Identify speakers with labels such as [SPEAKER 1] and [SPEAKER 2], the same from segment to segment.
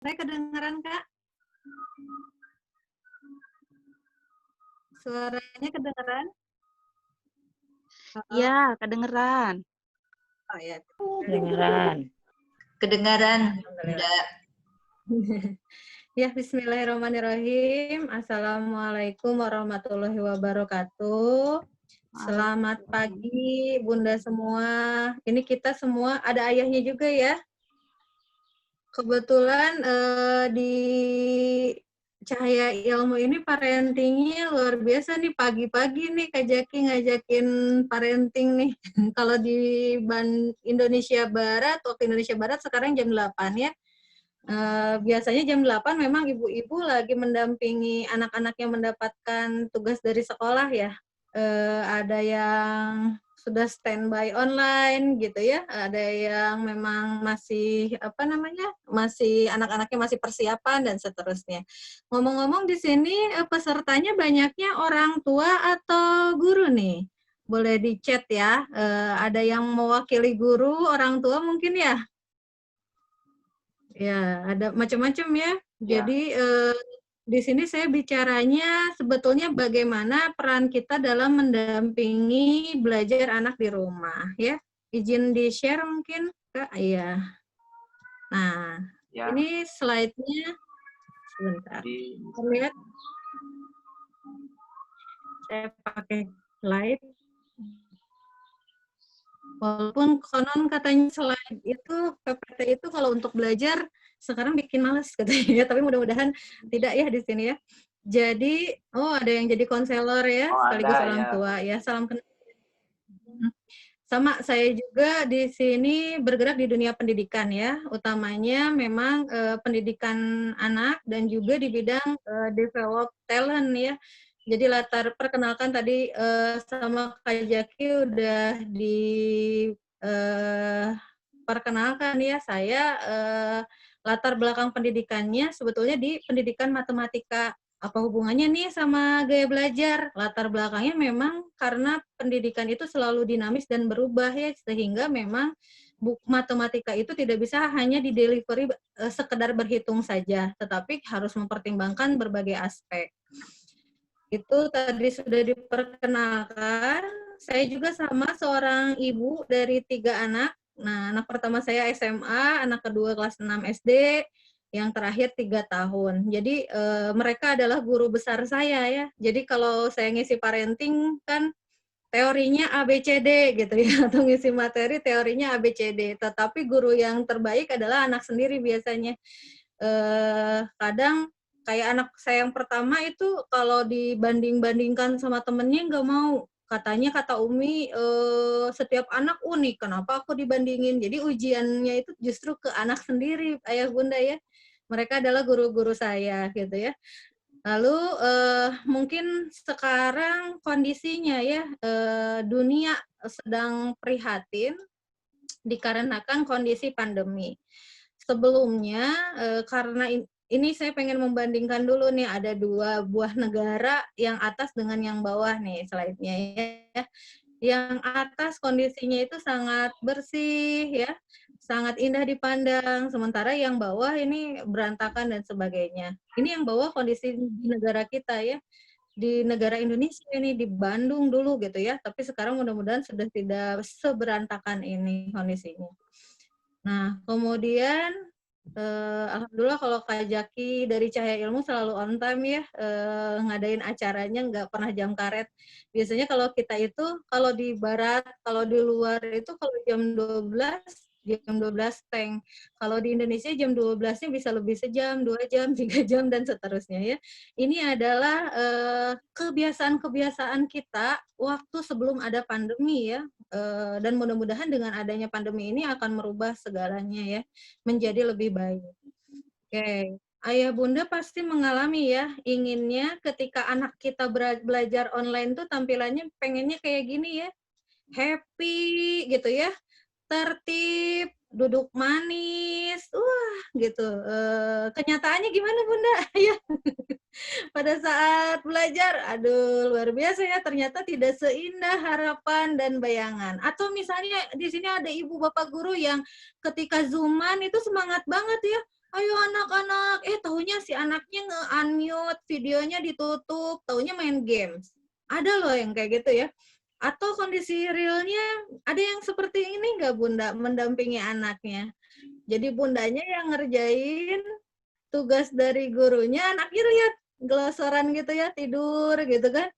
[SPEAKER 1] Saya kedengeran, Kak? Suaranya kedengeran? Halo?
[SPEAKER 2] Iya, kedengeran.
[SPEAKER 1] Oh ya.
[SPEAKER 3] Kedengeran.
[SPEAKER 4] Kedengaran,
[SPEAKER 1] Alhamdulillah.
[SPEAKER 4] Bunda.
[SPEAKER 1] Ya, bismillahirrahmanirrahim. Assalamualaikum warahmatullahi wabarakatuh. Selamat pagi, Bunda semua. Ini kita semua, ada ayahnya juga ya. Kebetulan di Cahaya Ilmu ini parentingnya luar biasa nih, pagi-pagi nih Kak Jaki ngajakin parenting nih. Kalau di Indonesia Barat, waktu Indonesia Barat sekarang jam 8 ya. Biasanya jam 8 memang ibu-ibu lagi mendampingi anak-anak yang mendapatkan tugas dari sekolah ya. Ada yang sudah standby online gitu ya, ada yang memang masih masih anak-anaknya masih persiapan dan seterusnya. Ngomong-ngomong di sini pesertanya banyaknya orang tua atau guru nih? Boleh di chat ya. Ada yang mewakili guru, orang tua mungkin ya? Ya, ada macam-macam ya. Jadi di sini saya bicaranya sebetulnya bagaimana peran kita dalam mendampingi belajar anak di rumah ya. Izin di-share mungkin, Kak? Iya. Nah,
[SPEAKER 2] Ya.
[SPEAKER 1] ini slide-nya sebentar. Lihat. Saya pakai slide. Walaupun konon katanya slide itu, PPT itu kalau untuk belajar sekarang bikin males katanya, tapi mudah-mudahan tidak ya di sini ya. Jadi, ada yang jadi konselor ya, sekaligus orang tua ya. Salam kenal. Sama saya juga di sini bergerak di dunia pendidikan ya, utamanya memang pendidikan anak dan juga di bidang develop talent ya. Jadi latar perkenalkan tadi sama Kak Jaki udah diperkenalkan ya, saya latar belakang pendidikannya sebetulnya di pendidikan matematika. Apa hubungannya nih sama gaya belajar? Latar belakangnya memang karena pendidikan itu selalu dinamis dan berubah ya, sehingga memang matematika itu tidak bisa hanya di delivery sekedar berhitung saja, tetapi harus mempertimbangkan berbagai aspek. Itu tadi sudah diperkenalkan. Saya juga sama seorang ibu dari 3 anak. Nah, anak pertama saya SMA, anak kedua kelas 6 SD, yang terakhir 3 tahun. Jadi mereka adalah guru besar saya ya. Jadi kalau saya ngisi parenting kan teorinya ABCD gitu ya, atau ngisi materi teorinya ABCD. Tetapi guru yang terbaik adalah anak sendiri biasanya. Kadang kayak anak saya yang pertama itu kalau dibanding-bandingkan sama temennya nggak mau. Katanya kata Umi, setiap anak unik, kenapa aku dibandingin? Jadi ujiannya itu justru ke anak sendiri, ayah bunda ya. Mereka adalah guru-guru saya gitu ya. Lalu mungkin sekarang kondisinya ya, dunia sedang prihatin dikarenakan kondisi pandemi. Sebelumnya karena ini saya pengen membandingkan dulu nih, ada 2 buah negara yang atas dengan yang bawah nih slide-nya ya. Yang atas kondisinya itu sangat bersih ya, sangat indah dipandang, sementara yang bawah ini berantakan dan sebagainya. Ini yang bawah kondisi di negara kita ya, di negara Indonesia ini, di Bandung dulu gitu ya, tapi sekarang mudah-mudahan sudah tidak seberantakan ini kondisinya. Nah, kemudian alhamdulillah kalau Kak Jaki dari Cahaya Ilmu selalu on time ya, ngadain acaranya nggak pernah jam karet. Biasanya kalau kita itu, kalau di barat, kalau di luar itu kalau jam 12 teng. Kalau di Indonesia jam 12-nya bisa lebih sejam, 2 jam, 3 jam, dan seterusnya ya. Ini adalah kebiasaan-kebiasaan kita waktu sebelum ada pandemi ya, dan mudah-mudahan dengan adanya pandemi ini akan merubah segalanya ya, menjadi lebih baik. Oke, ayah bunda pasti mengalami ya, inginnya ketika anak kita belajar online tuh tampilannya pengennya kayak gini ya, happy gitu ya, tertib, duduk manis, gitu. Kenyataannya gimana bunda? Ya. Pada saat belajar, aduh luar biasa ya, ternyata tidak seindah harapan dan bayangan. Atau misalnya di sini ada ibu bapak guru yang ketika Zooman itu semangat banget ya, ayo anak-anak, taunya si anaknya nge-unmute, videonya ditutup, taunya main games. Ada loh yang kayak gitu ya. Atau kondisi realnya ada yang seperti ini nggak Bunda, mendampingi anaknya. Jadi bundanya yang ngerjain tugas dari gurunya, anaknya lihat gelosoran gitu ya, tidur gitu kan.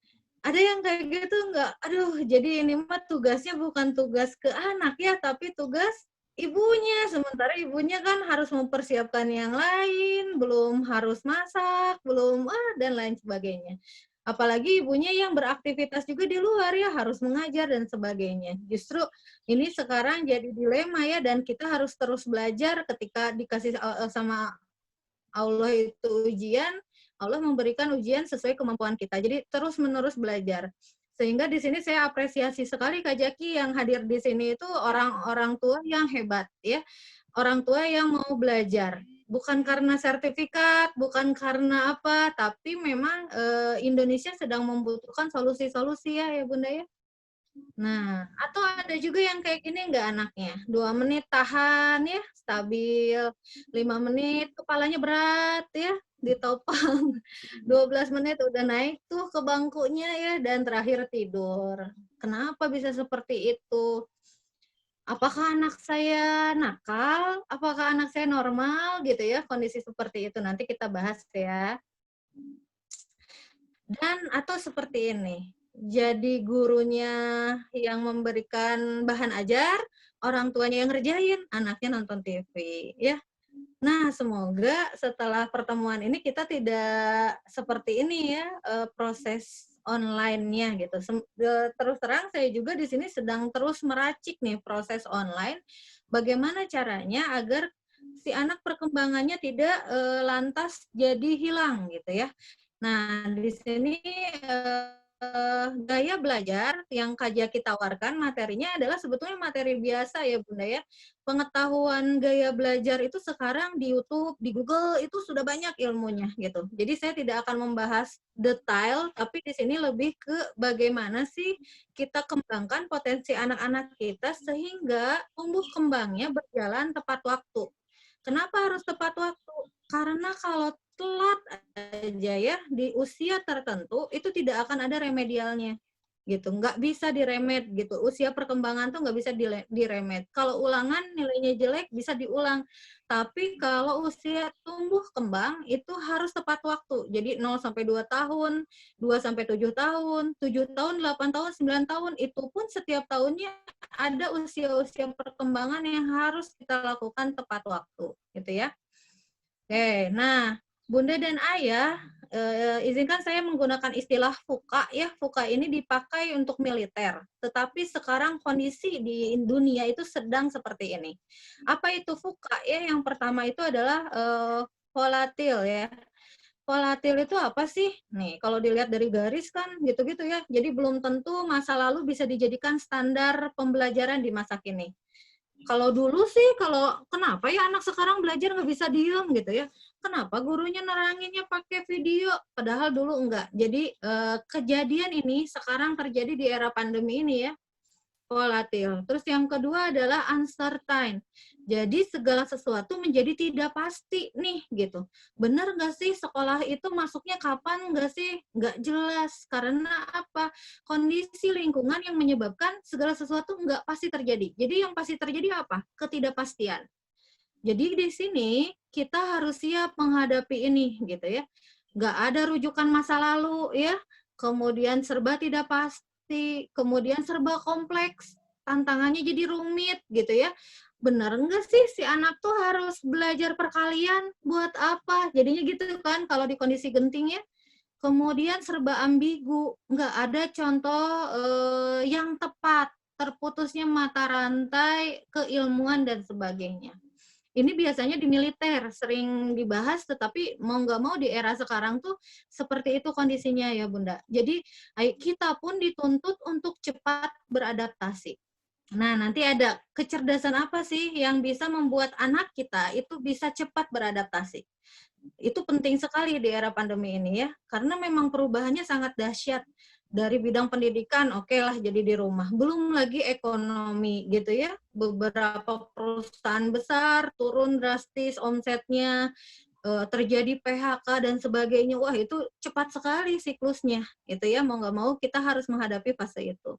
[SPEAKER 1] Ada yang kayak gitu nggak? Aduh, jadi ini mah tugasnya bukan tugas ke anak ya, tapi tugas ibunya. Sementara ibunya kan harus mempersiapkan yang lain, belum harus masak, belum dan lain sebagainya. Apalagi ibunya yang beraktivitas juga di luar ya, harus mengajar dan sebagainya. Justru ini sekarang jadi dilema ya, dan kita harus terus belajar ketika dikasih sama Allah itu ujian, Allah memberikan ujian sesuai kemampuan kita. Jadi terus-menerus belajar. Sehingga di sini saya apresiasi sekali Kak Jaki yang hadir di sini itu orang-orang tua yang hebat ya. Orang tua yang mau belajar. Bukan karena sertifikat, bukan karena apa, tapi memang Indonesia sedang membutuhkan solusi-solusi ya Bunda ya. Nah, atau ada juga yang kayak gini nggak anaknya? 2 menit tahan ya, stabil. 5 menit kepalanya berat ya, ditopang. 12 menit udah naik tuh ke bangkunya ya, dan terakhir tidur. Kenapa bisa seperti itu? Apakah anak saya nakal? Apakah anak saya normal gitu ya, kondisi seperti itu. Nanti kita bahas ya. Dan atau seperti ini, jadi gurunya yang memberikan bahan ajar, orang tuanya yang ngerjain, anaknya nonton TV, ya. Nah, semoga setelah pertemuan ini kita tidak seperti ini ya, proses online-nya gitu. Terus terang saya juga di sini sedang terus meracik nih proses online, bagaimana caranya agar si anak perkembangannya tidak lantas jadi hilang gitu ya. Nah, di sini gaya belajar yang Kak Jaki tawarkan materinya adalah sebetulnya materi biasa ya Bunda ya. Pengetahuan gaya belajar itu sekarang di YouTube, di Google itu sudah banyak ilmunya gitu. Jadi saya tidak akan membahas detail, tapi di sini lebih ke bagaimana sih kita kembangkan potensi anak-anak kita sehingga tumbuh kembangnya berjalan tepat waktu. Kenapa harus tepat waktu? Karena kalau telat aja ya di usia tertentu itu tidak akan ada remedialnya gitu, nggak bisa diremed gitu. Usia perkembangan tuh nggak bisa diremed. Kalau ulangan nilainya jelek bisa diulang, tapi kalau usia tumbuh kembang itu harus tepat waktu. Jadi 0 sampai 2 tahun, 2 sampai 7 tahun, 7 tahun, 8 tahun, 9 tahun, itu pun setiap tahunnya ada usia-usia perkembangan yang harus kita lakukan tepat waktu gitu ya. Oke, nah Bunda dan Ayah, izinkan saya menggunakan istilah fuka ya. Fuka ini dipakai untuk militer, tetapi sekarang kondisi di dunia itu sedang seperti ini. Apa itu fuka ya? Yang pertama itu adalah volatil ya. Volatil itu apa sih? Nih, kalau dilihat dari garis kan gitu-gitu ya. Jadi belum tentu masa lalu bisa dijadikan standar pembelajaran di masa kini. Kalau dulu sih, kalau kenapa ya anak sekarang belajar nggak bisa diem gitu ya? Kenapa gurunya neranginnya pakai video? Padahal dulu enggak. Jadi kejadian ini sekarang terjadi di era pandemi ini ya, volatil. Terus yang kedua adalah uncertain. Jadi segala sesuatu menjadi tidak pasti nih gitu. Benar nggak sih sekolah itu masuknya kapan nggak sih? Nggak jelas. Karena apa? Kondisi lingkungan yang menyebabkan segala sesuatu nggak pasti terjadi. Jadi yang pasti terjadi apa? Ketidakpastian. Jadi di sini kita harus siap menghadapi ini gitu ya. Nggak ada rujukan masa lalu ya. Kemudian serba tidak pasti, kemudian serba kompleks, tantangannya jadi rumit gitu ya. Benar nggak sih si anak tuh harus belajar perkalian buat apa? Jadinya gitu kan kalau di kondisi genting ya. Kemudian serba ambigu, nggak ada contoh yang tepat, terputusnya mata rantai keilmuan dan sebagainya. Ini biasanya di militer sering dibahas, tetapi mau nggak mau di era sekarang tuh seperti itu kondisinya ya Bunda. Jadi kita pun dituntut untuk cepat beradaptasi. Nah, nanti ada kecerdasan apa sih yang bisa membuat anak kita itu bisa cepat beradaptasi. Itu penting sekali di era pandemi ini ya, karena memang perubahannya sangat dahsyat Dari bidang pendidikan, oke lah jadi di rumah. Belum lagi ekonomi gitu ya. Beberapa perusahaan besar turun drastis omsetnya, terjadi PHK dan sebagainya. Wah itu cepat sekali siklusnya. Itu ya mau nggak mau kita harus menghadapi fase itu.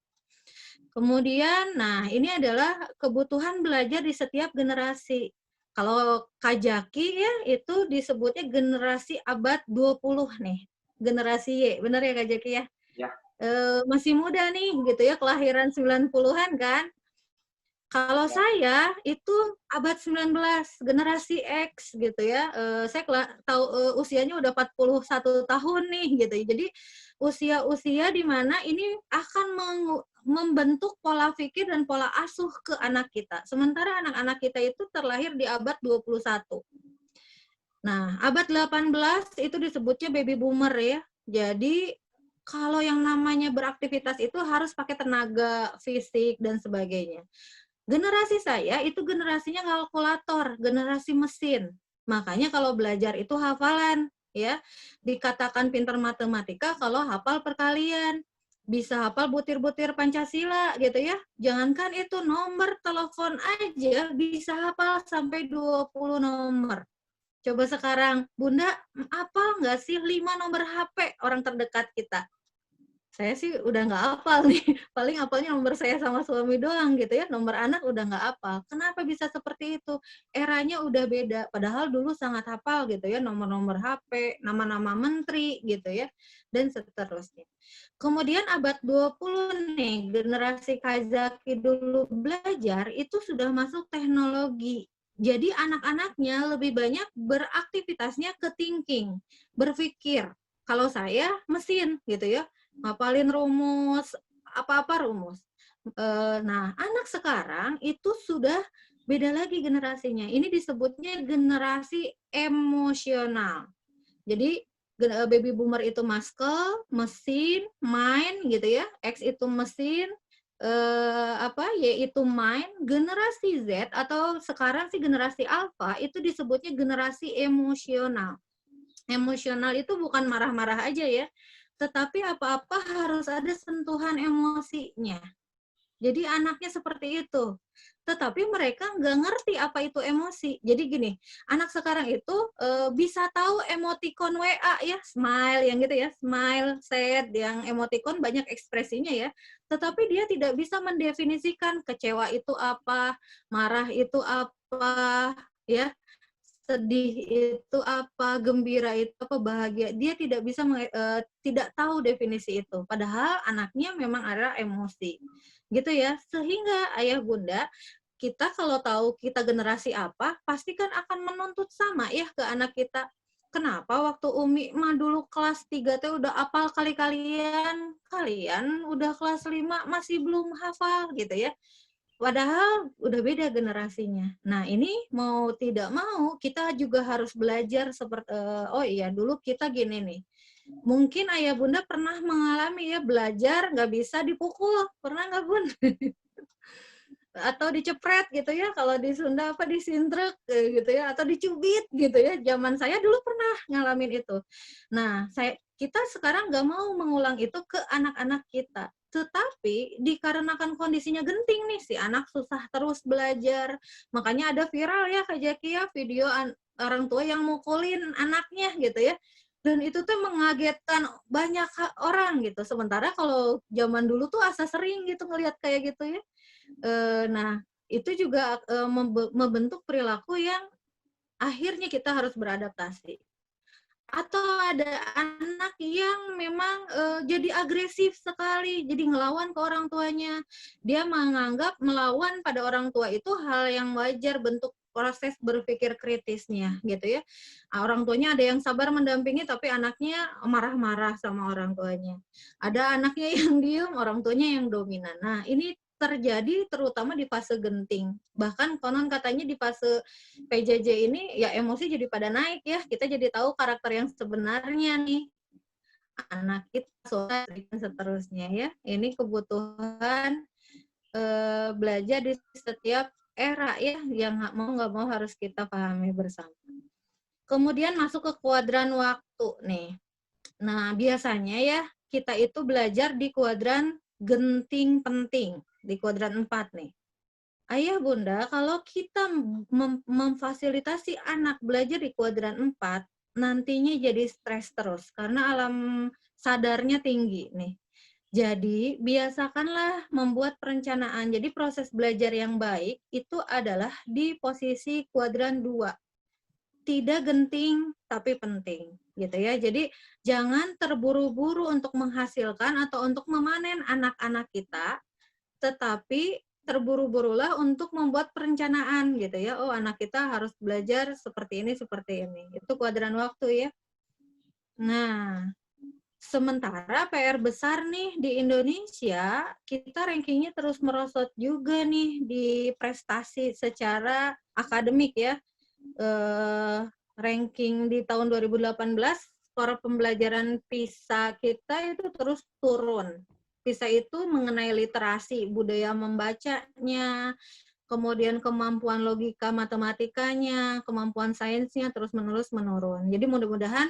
[SPEAKER 1] Kemudian, nah ini adalah kebutuhan belajar di setiap generasi. Kalau Kajaki ya itu disebutnya generasi abad 20 nih. Generasi Y, benar ya Kajaki ya?
[SPEAKER 2] Ya.
[SPEAKER 1] Masih muda nih gitu ya, kelahiran 90-an kan. Kalau saya itu abad 19, generasi X gitu ya. Saya tahu usianya udah 41 tahun nih gitu. Jadi usia-usia di mana ini akan membentuk pola pikir dan pola asuh ke anak kita. Sementara anak-anak kita itu terlahir di abad 21. Nah, abad 18 itu disebutnya baby boomer ya. Jadi kalau yang namanya beraktivitas itu harus pakai tenaga fisik dan sebagainya. Generasi saya itu generasinya kalkulator, generasi mesin. Makanya kalau belajar itu hafalan, ya. Dikatakan pintar matematika kalau hafal perkalian. Bisa hafal butir-butir Pancasila gitu ya. Jangankan itu nomor telepon aja bisa hafal sampai 20 nomor. Coba sekarang, Bunda, hafal nggak sih 5 nomor HP orang terdekat kita? Saya sih udah nggak hafal nih, paling hafalnya nomor saya sama suami doang gitu ya, nomor anak udah nggak hafal. Kenapa bisa seperti itu? Eranya udah beda, padahal dulu sangat hafal gitu ya, nomor-nomor HP, nama-nama menteri gitu ya, dan seterusnya. Kemudian abad 20 nih, generasi Kazaki dulu belajar, itu sudah masuk teknologi. Jadi anak-anaknya lebih banyak beraktivitasnya ke thinking, berpikir. Kalau saya mesin gitu ya, ngapalin rumus, apa-apa rumus. Nah, anak sekarang itu sudah beda lagi generasinya. Ini disebutnya generasi emosional. Jadi baby boomer itu muscle, mesin, main gitu ya. X itu mesin, Y itu main. Generasi Z atau sekarang sih generasi alpha itu disebutnya generasi emosional. Emosional itu bukan marah-marah aja ya, tetapi apa-apa harus ada sentuhan emosinya. Jadi anaknya seperti itu. Tetapi mereka nggak ngerti apa itu emosi. Jadi gini, anak sekarang itu bisa tahu emoticon WA ya, smile yang gitu ya, smile, sad, yang emoticon banyak ekspresinya ya. Tetapi dia tidak bisa mendefinisikan kecewa itu apa, marah itu apa, ya, sedih itu apa, gembira itu apa, bahagia. Dia tidak bisa tidak tahu definisi itu. Padahal anaknya memang ada emosi. Gitu ya. Sehingga ayah bunda, kita kalau tahu kita generasi apa, pasti kan akan menuntut sama ya ke anak kita. Kenapa waktu Umi mah dulu kelas 3 teh udah hafal kalian udah kelas 5 masih belum hafal gitu ya. Padahal udah beda generasinya. Nah, ini mau tidak mau kita juga harus belajar seperti oh iya dulu kita gini nih. Mungkin ayah bunda pernah mengalami ya belajar nggak bisa dipukul, pernah nggak bun? Atau dicepret gitu ya, kalau di Sunda apa disintrek gitu ya, atau dicubit gitu ya. Zaman saya dulu pernah ngalamin itu. Nah, kita sekarang nggak mau mengulang itu ke anak-anak kita. Tetapi dikarenakan kondisinya genting nih, si anak susah terus belajar. Makanya ada viral ya Kak Jaki ya, video orang tua yang mukulin anaknya gitu ya. Dan itu tuh mengagetkan banyak orang gitu. Sementara kalau zaman dulu tuh asa sering gitu ngelihat kayak gitu ya. Nah, itu juga membentuk perilaku yang akhirnya kita harus beradaptasi. Atau ada anak yang memang jadi agresif sekali, jadi ngelawan ke orang tuanya. Dia menganggap melawan pada orang tua itu hal yang wajar, bentuk proses berpikir kritisnya gitu ya. Orang tuanya ada yang sabar mendampingi tapi anaknya marah-marah sama orang tuanya. Ada anaknya yang diem, orang tuanya yang dominan. Nah, ini terjadi terutama di fase genting. Bahkan konon katanya di fase PJJ ini ya emosi jadi pada naik ya. Kita jadi tahu karakter yang sebenarnya nih. Anak kita, saudara, dan seterusnya ya. Ini kebutuhan belajar di setiap era ya, yang mau nggak mau harus kita pahami bersama. Kemudian masuk ke kuadran waktu nih. Nah, biasanya ya kita itu belajar di kuadran genting penting, di kuadran 4 nih. Ayah bunda, kalau kita memfasilitasi anak belajar di kuadran 4, nantinya jadi stres terus, karena alam sadarnya tinggi nih. Jadi, biasakanlah membuat perencanaan. Jadi, proses belajar yang baik itu adalah di posisi kuadran 2. Tidak genting, tapi penting. Gitu ya. Jadi, jangan terburu-buru untuk menghasilkan atau untuk memanen anak-anak kita, tetapi terburu-burulah untuk membuat perencanaan gitu ya. Oh, anak kita harus belajar seperti ini, seperti ini. Itu kuadran waktu ya. Nah, sementara PR besar nih di Indonesia, kita rankingnya terus merosot juga nih di prestasi secara akademik ya. Ranking di tahun 2018, skor pembelajaran PISA kita itu terus turun. PISA itu mengenai literasi, budaya membacanya, kemudian kemampuan logika matematikanya, kemampuan sainsnya terus-menerus menurun. Jadi mudah-mudahan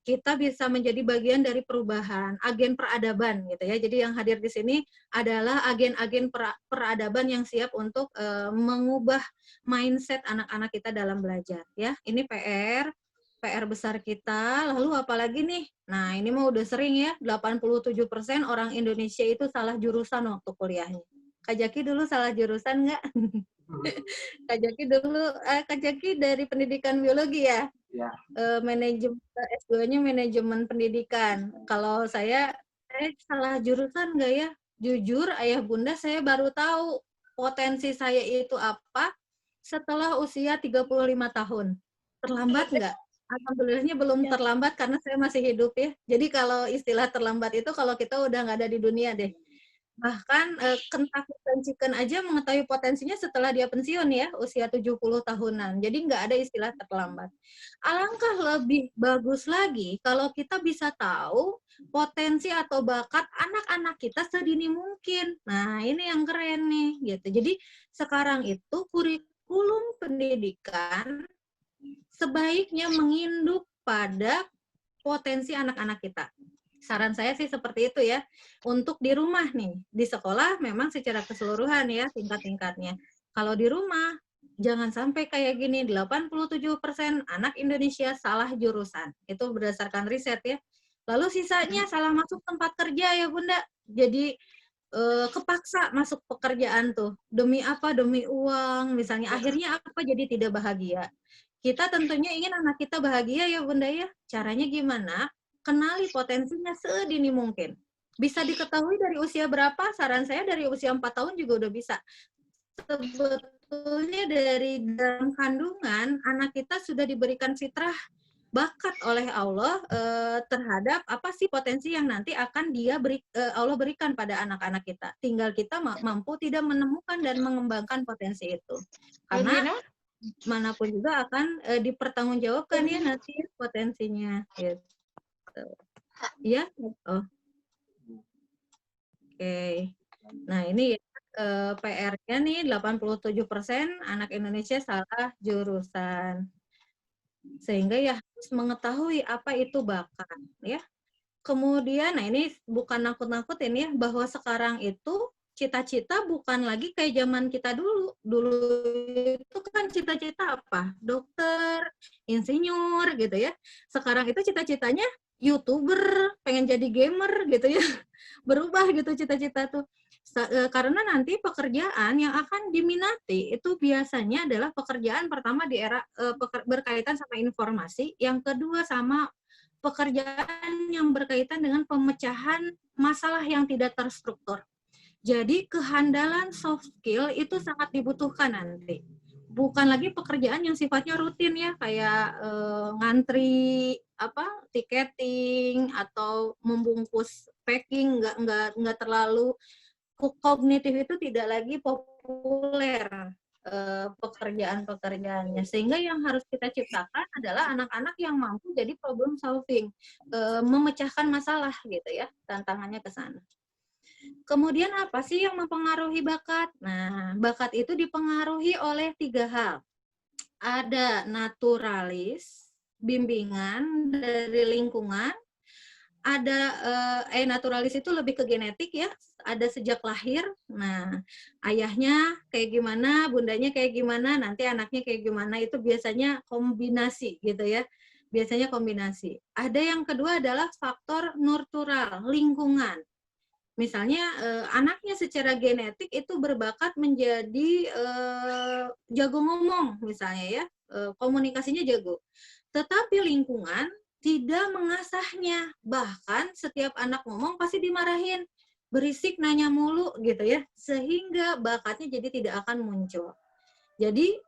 [SPEAKER 1] kita bisa menjadi bagian dari perubahan, agen peradaban gitu ya. Jadi yang hadir di sini adalah agen-agen peradaban yang siap untuk mengubah mindset anak-anak kita dalam belajar ya. Ini PR besar kita. Lalu apalagi nih? Nah, ini mah udah sering ya, 87% orang Indonesia itu salah jurusan waktu kuliahnya. Kak Jaki dulu salah jurusan nggak? Kak Jaki dari pendidikan biologi ya?
[SPEAKER 2] Ya.
[SPEAKER 1] Manajemen S2-nya manajemen pendidikan. Kalau saya salah jurusan nggak ya? Jujur, ayah bunda, saya baru tahu potensi saya itu apa setelah usia 35 tahun. Terlambat nggak? Alhamdulillahnya belum terlambat karena saya masih hidup ya. Jadi kalau istilah terlambat itu kalau kita udah nggak ada di dunia deh. Bahkan Kentucky Fried Chicken aja mengetahui potensinya setelah dia pensiun ya, usia 70 tahunan. Jadi nggak ada istilah terlambat. Alangkah lebih bagus lagi kalau kita bisa tahu potensi atau bakat anak-anak kita sedini mungkin. Nah, ini yang keren nih gitu. Jadi sekarang itu kurikulum pendidikan sebaiknya menginduk pada potensi anak-anak kita. Saran saya sih seperti itu ya. Untuk di rumah nih, di sekolah memang secara keseluruhan ya tingkat-tingkatnya. Kalau di rumah, jangan sampai kayak gini, 87% anak Indonesia salah jurusan. Itu berdasarkan riset ya. Lalu sisanya salah masuk tempat kerja ya Bunda. Jadi kepaksa masuk pekerjaan tuh. Demi apa? Demi uang. Misalnya akhirnya apa? Jadi tidak bahagia. Kita tentunya ingin anak kita bahagia ya Bunda ya. Caranya gimana? Kenali potensinya sedini mungkin. Bisa diketahui dari usia berapa? Saran saya dari usia 4 tahun juga udah bisa. Sebetulnya dari dalam kandungan, anak kita sudah diberikan fitrah bakat oleh Allah terhadap apa sih potensi yang nanti akan Allah berikan pada anak-anak kita. Tinggal kita mampu tidak menemukan dan mengembangkan potensi itu. Karena manapun juga akan dipertanggungjawabkan ya nanti potensinya. Gitu. Ya, oh. Oke. Nah, ini PR-nya nih 87% anak Indonesia salah jurusan. Sehingga ya harus mengetahui apa itu bakat, ya. Kemudian, nah ini bukan nakut-nakutin ya, bahwa sekarang itu cita-cita bukan lagi kayak zaman kita dulu. Dulu itu kan cita-cita apa? Dokter, insinyur gitu ya. Sekarang itu cita-citanya YouTuber, pengen jadi gamer gitu ya. Berubah gitu cita-cita tuh. Karena nanti pekerjaan yang akan diminati itu biasanya adalah pekerjaan pertama di era berkaitan sama informasi, yang kedua sama pekerjaan yang berkaitan dengan pemecahan masalah yang tidak terstruktur. Jadi kehandalan soft skill itu sangat dibutuhkan nanti. Bukan lagi pekerjaan yang sifatnya rutin ya, kayak ngantri tiketing atau membungkus packing, nggak terlalu kognitif, itu tidak lagi populer pekerjaan-pekerjaannya. Sehingga yang harus kita ciptakan adalah anak-anak yang mampu jadi problem solving, memecahkan masalah gitu ya, tantangannya ke sana. Kemudian apa sih yang mempengaruhi bakat? Nah, bakat itu dipengaruhi oleh 3 hal. Ada naturalis, bimbingan dari lingkungan, ada naturalis itu lebih ke genetik ya, ada sejak lahir. Nah, ayahnya kayak gimana, bundanya kayak gimana, nanti anaknya kayak gimana, itu biasanya kombinasi gitu ya. Biasanya kombinasi. Ada yang kedua adalah faktor nurtural, lingkungan. Misalnya anaknya secara genetik itu berbakat menjadi jago ngomong misalnya ya, komunikasinya jago. Tetapi lingkungan tidak mengasahnya. Bahkan setiap anak ngomong pasti dimarahin. Berisik, nanya mulu gitu ya. Sehingga bakatnya jadi tidak akan muncul. Jadi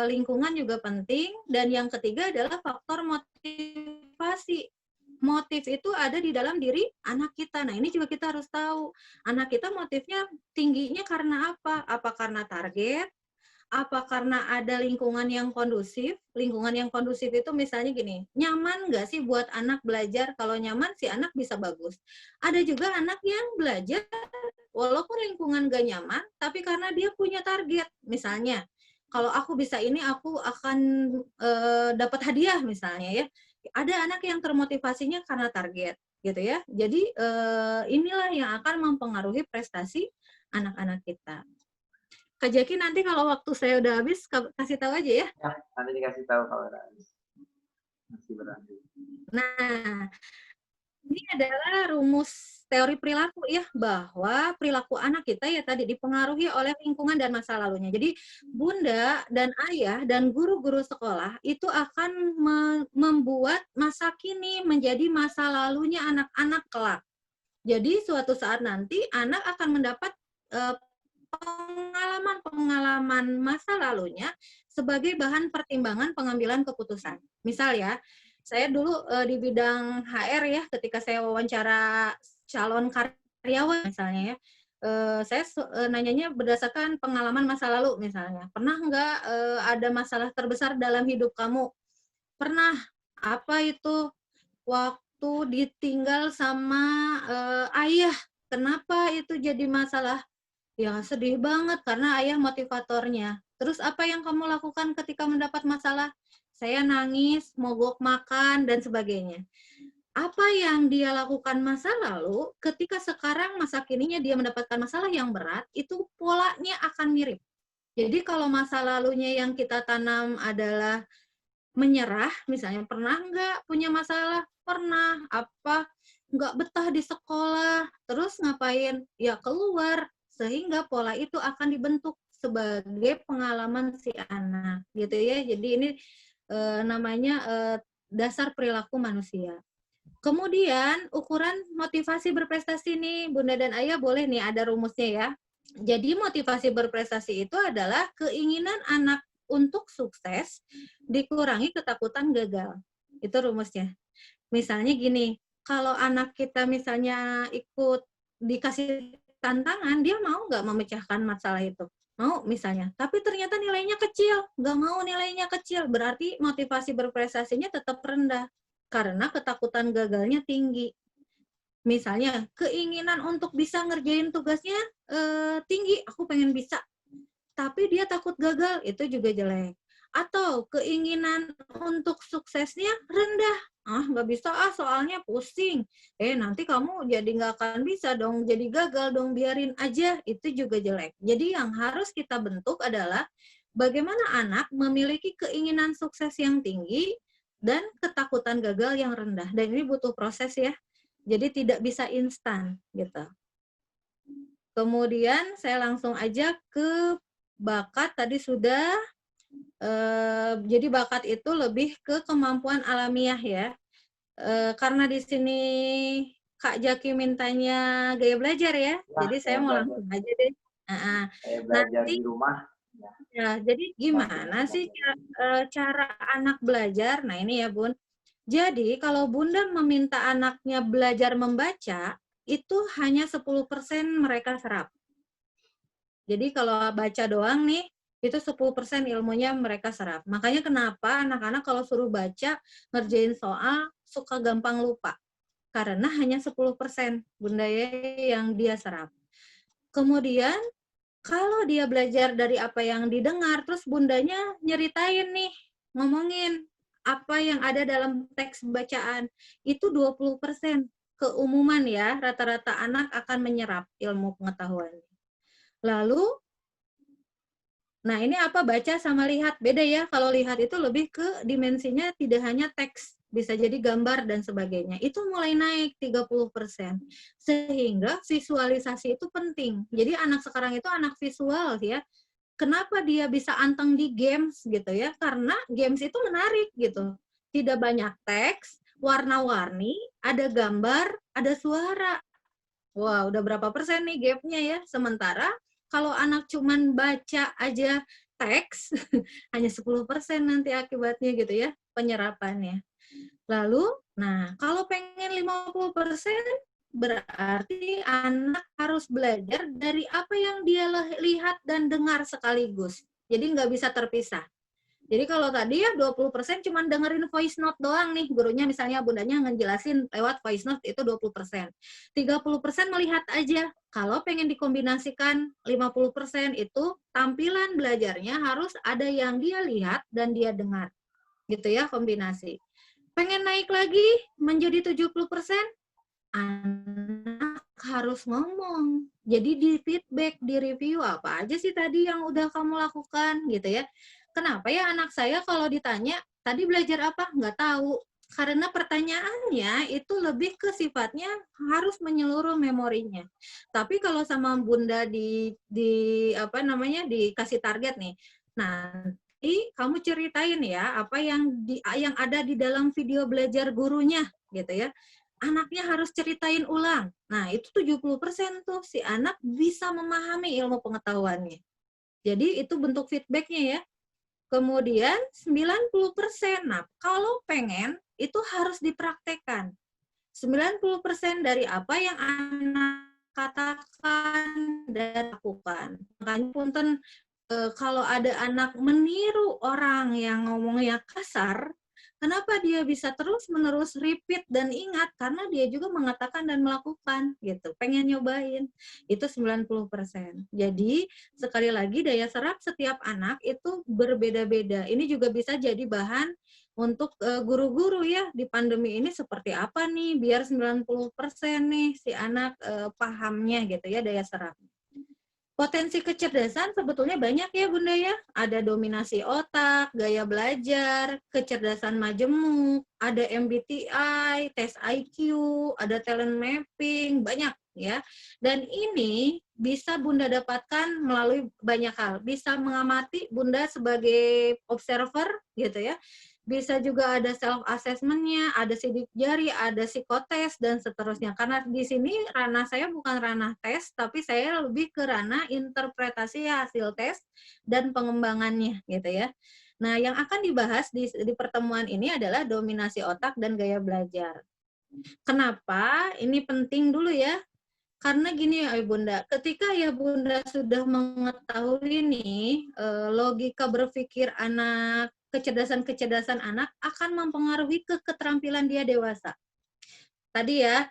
[SPEAKER 1] lingkungan juga penting. Dan yang ketiga adalah faktor motivasi. Motif itu ada di dalam diri anak kita. Nah, ini juga kita harus tahu. Anak kita motifnya tingginya karena apa? Apa karena target? Apa karena ada lingkungan yang kondusif? Lingkungan yang kondusif itu misalnya gini, nyaman nggak sih buat anak belajar? Kalau nyaman, si anak bisa bagus. Ada juga anak yang belajar, walaupun lingkungan nggak nyaman, tapi karena dia punya target. Misalnya, kalau aku bisa ini, aku akan dapat hadiah misalnya ya. Ada anak yang termotivasinya karena target, gitu ya. Jadi inilah yang akan mempengaruhi prestasi anak-anak kita. Kak Jaki nanti kalau waktu saya udah habis, kasih tahu aja ya.
[SPEAKER 2] Ya, nanti dikasih tahu kalau udah habis. Masih berlanjut.
[SPEAKER 1] Nah, ini adalah rumus teori perilaku ya, bahwa perilaku anak kita ya tadi dipengaruhi oleh lingkungan dan masa lalunya. Jadi bunda dan ayah dan guru-guru sekolah itu akan membuat masa kini menjadi masa lalunya anak-anak kelak. Jadi suatu saat nanti anak akan mendapat pengalaman-pengalaman masa lalunya sebagai bahan pertimbangan pengambilan keputusan. Misal ya, saya dulu di bidang HR ya, ketika saya wawancara calon karyawan misalnya ya, saya nanyanya berdasarkan pengalaman masa lalu misalnya. Pernah nggak ada masalah terbesar dalam hidup kamu? Pernah. Apa itu? Waktu ditinggal sama ayah. Kenapa itu jadi masalah? Ya sedih banget karena ayah motivatornya. Terus apa yang kamu lakukan ketika mendapat masalah? Saya nangis, mogok makan, dan sebagainya. Apa yang dia lakukan masa lalu, ketika sekarang masa kininya dia mendapatkan masalah yang berat, itu polanya akan mirip. Jadi kalau masa lalunya yang kita tanam adalah menyerah, misalnya pernah nggak punya masalah? Pernah. Apa? Nggak betah di sekolah. Terus ngapain? Ya keluar. Sehingga pola itu akan dibentuk sebagai pengalaman si anak. Gitu ya. Jadi ini namanya dasar perilaku manusia. Kemudian ukuran motivasi berprestasi nih, Bunda dan Ayah boleh nih ada rumusnya ya. Jadi motivasi berprestasi itu adalah keinginan anak untuk sukses dikurangi ketakutan gagal. Itu rumusnya. Misalnya gini, kalau anak kita misalnya ikut dikasih tantangan, dia mau nggak memecahkan masalah itu? Mau misalnya. Tapi ternyata nilainya kecil, nggak mau nilainya kecil. Berarti motivasi berprestasinya tetap rendah. Karena ketakutan gagalnya tinggi. Misalnya, keinginan untuk bisa ngerjain tugasnya tinggi, aku pengen bisa. Tapi dia takut gagal, itu juga jelek. Atau keinginan untuk suksesnya rendah. Nggak bisa soalnya pusing. Nanti kamu jadi nggak akan bisa dong, jadi gagal dong, biarin aja, itu juga jelek. Jadi yang harus kita bentuk adalah bagaimana anak memiliki keinginan sukses yang tinggi dan ketakutan gagal yang rendah. Dan ini butuh proses ya. Jadi tidak bisa instan gitu. Kemudian saya langsung aja ke bakat tadi sudah. Jadi bakat itu lebih ke kemampuan alamiah ya. Karena di sini Kak Jaki mintanya gaya belajar ya. Jadi saya mau langsung aja deh.
[SPEAKER 2] Saya belajar
[SPEAKER 1] Nanti
[SPEAKER 2] di rumah.
[SPEAKER 1] ya, jadi gimana sih cara anak belajar? Nah ini ya Bun. Jadi kalau Bunda meminta anaknya belajar membaca, itu hanya 10% mereka serap. Jadi kalau baca doang nih, itu 10% ilmunya mereka serap. Makanya kenapa anak-anak kalau suruh baca, ngerjain soal, suka gampang lupa. Karena hanya 10% Bunda yang dia serap. Kemudian kalau dia belajar dari apa yang didengar, terus bundanya nyeritain nih, ngomongin apa yang ada dalam teks bacaan, itu 20%. keumuman ya, rata-rata anak akan menyerap ilmu pengetahuan. Lalu, nah ini apa, baca sama lihat, beda ya. Kalau lihat itu lebih ke dimensinya tidak hanya teks, bisa jadi gambar dan sebagainya. Itu mulai naik 30%. Sehingga visualisasi itu penting. Jadi anak sekarang itu anak visual ya. Kenapa dia bisa anteng di games gitu ya? Karena games itu menarik gitu. Tidak banyak teks, warna-warni, ada gambar, ada suara. Wah, udah berapa persen nih gapnya ya? Sementara kalau anak cuman baca aja teks, hanya 10% nanti akibatnya gitu ya, penyerapannya. Lalu, nah kalau pengen 50%, berarti anak harus belajar dari apa yang dia lihat dan dengar sekaligus. Jadi nggak bisa terpisah. Jadi kalau tadi ya 20% cuma dengerin voice note doang nih, gurunya misalnya bundanya ngejelasin lewat voice note itu 20%. 30% melihat aja. Kalau pengen dikombinasikan 50% itu tampilan belajarnya harus ada yang dia lihat dan dia dengar. Gitu ya kombinasi. Pengen naik lagi menjadi 70%, anak harus ngomong. Jadi di feedback, di review apa aja sih tadi yang udah kamu lakukan gitu ya. Kenapa ya anak saya kalau ditanya, tadi belajar apa? Nggak tahu. Karena pertanyaannya itu lebih ke sifatnya harus menyeluruh memorinya. Tapi kalau sama Bunda di apa namanya dikasih target nih. Nanti kamu ceritain ya apa yang ada di dalam video belajar gurunya gitu ya. Anaknya harus ceritain ulang. Nah, itu 70% tuh si anak bisa memahami ilmu pengetahuannya. Jadi itu bentuk feedbacknya ya. Kemudian 90%. Nah, kalau pengen itu harus dipraktekkan. 90% dari apa yang anak katakan dan lakukan. Makanya punten kalau ada anak meniru orang yang ngomongnya kasar, kenapa dia bisa terus-menerus repeat dan ingat? Karena dia juga mengatakan dan melakukan gitu. Pengen nyobain. Itu 90%. Jadi, sekali lagi daya serap setiap anak itu berbeda-beda. Ini juga bisa jadi bahan untuk guru-guru ya di pandemi ini seperti apa nih biar 90% nih si anak pahamnya gitu ya daya serap. Potensi kecerdasan sebetulnya banyak ya Bunda ya. Ada dominasi otak, gaya belajar, kecerdasan majemuk, ada MBTI, tes IQ, ada talent mapping, banyak ya. Dan ini bisa Bunda dapatkan melalui banyak hal. Bisa mengamati Bunda sebagai observer gitu ya. Bisa juga ada self assessment-nya, ada sidik jari, ada psikotes dan seterusnya. Karena di sini ranah saya bukan ranah tes, tapi saya lebih ke ranah interpretasi hasil tes dan pengembangannya gitu ya. Nah, yang akan dibahas di pertemuan ini adalah dominasi otak dan gaya belajar. Kenapa? Ini penting dulu ya. Karena gini ya Bunda, ketika ya Bunda sudah mengetahui nih logika berpikir anak, kecerdasan anak akan mempengaruhi ke keterampilan dia dewasa. Tadi ya,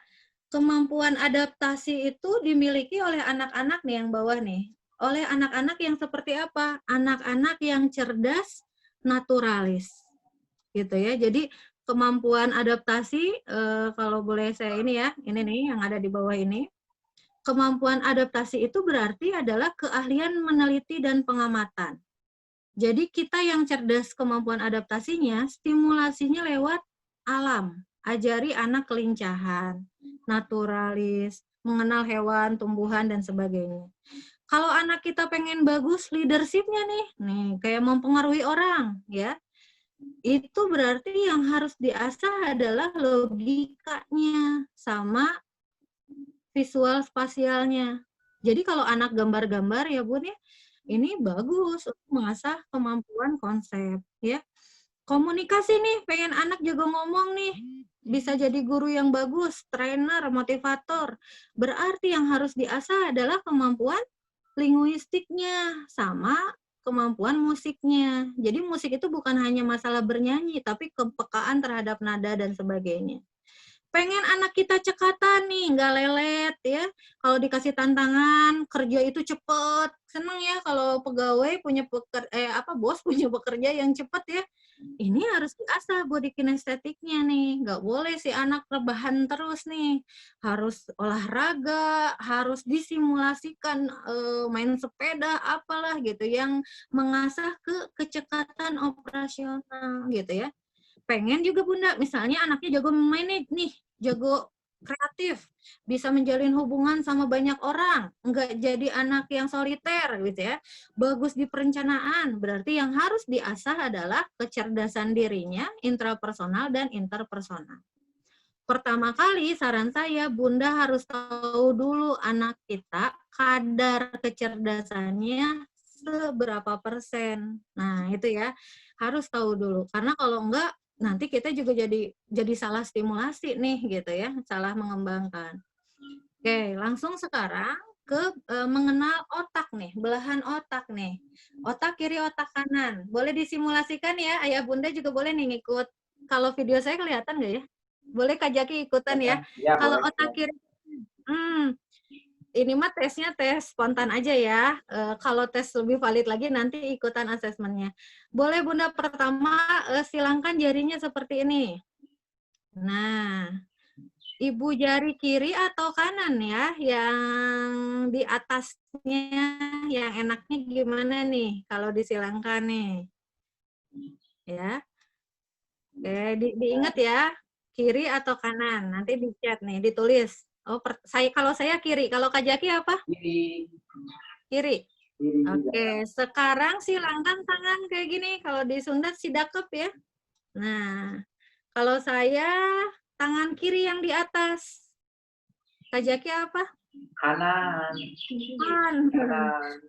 [SPEAKER 1] kemampuan adaptasi itu dimiliki oleh anak-anak nih yang bawah nih. Oleh anak-anak yang seperti apa? Anak-anak yang cerdas, naturalis. Gitu ya. Jadi kemampuan adaptasi, kalau boleh saya ini ya, ini nih yang ada di bawah ini. Kemampuan adaptasi itu berarti adalah keahlian meneliti dan pengamatan. Jadi kita yang cerdas kemampuan adaptasinya, stimulasinya lewat alam. Ajari anak kelincahan, naturalis, mengenal hewan, tumbuhan, dan sebagainya. Kalau anak kita pengen bagus leadership-nya nih kayak mempengaruhi orang, ya, itu berarti yang harus diasah adalah logikanya sama visual spasialnya. Jadi kalau anak gambar-gambar ya Bun ya, ini bagus untuk mengasah kemampuan konsep ya. Komunikasi nih, pengen anak jago ngomong nih, bisa jadi guru yang bagus, trainer, motivator. Berarti yang harus diasah adalah kemampuan linguistiknya sama kemampuan musiknya. Jadi musik itu bukan hanya masalah bernyanyi, tapi kepekaan terhadap nada dan sebagainya. pengen anak kita cekatan nih, nggak lelet ya. Kalau dikasih tantangan, kerja itu cepet. Seneng ya kalau pegawai punya bos punya pekerja yang cepet ya. Ini harus diasah body kinestetiknya nih. Nggak boleh si anak rebahan terus nih. Harus olahraga, harus disimulasikan main sepeda, apalah gitu. Yang mengasah kecekatan operasional gitu ya. Pengen juga Bunda, misalnya anaknya jago main nih, jago kreatif, bisa menjalin hubungan sama banyak orang, enggak jadi anak yang soliter gitu ya, bagus di perencanaan, berarti yang harus diasah adalah kecerdasan dirinya, intrapersonal dan interpersonal. Pertama kali saran saya, Bunda harus tahu dulu anak kita kadar kecerdasannya seberapa persen. Nah, itu ya. Harus tahu dulu. Karena kalau enggak nanti kita juga jadi salah stimulasi nih gitu ya, salah mengembangkan. Oke, langsung sekarang ke mengenal otak nih, belahan otak nih. Otak kiri, otak kanan. Boleh disimulasikan ya, Ayah Bunda juga boleh nih ngikut. Kalau video saya kelihatan nggak ya? Boleh Kak Jaki ikutan ya.
[SPEAKER 2] Ya,
[SPEAKER 1] Kalau
[SPEAKER 2] boleh.
[SPEAKER 1] otak kiri, ini mah tesnya tes spontan aja ya. Kalau tes lebih valid lagi nanti ikutan asesmennya. Boleh Bunda pertama silangkan jarinya seperti ini. Nah, Ibu jari kiri atau kanan ya, yang di atasnya, yang enaknya gimana nih kalau disilangkan nih? Ya, diingat ya, kiri atau kanan. Nanti di chat nih, ditulis. Oh, kalau saya kiri, kalau Kak Jaki apa?
[SPEAKER 2] Kiri.
[SPEAKER 1] Kiri.
[SPEAKER 2] Kiri juga.
[SPEAKER 1] Oke, sekarang silangkan tangan kayak gini. Kalau di Sunda sidakep ya. Nah, kalau saya tangan kiri yang di atas. Kak Jaki apa?
[SPEAKER 2] Kanan.
[SPEAKER 1] Kanan.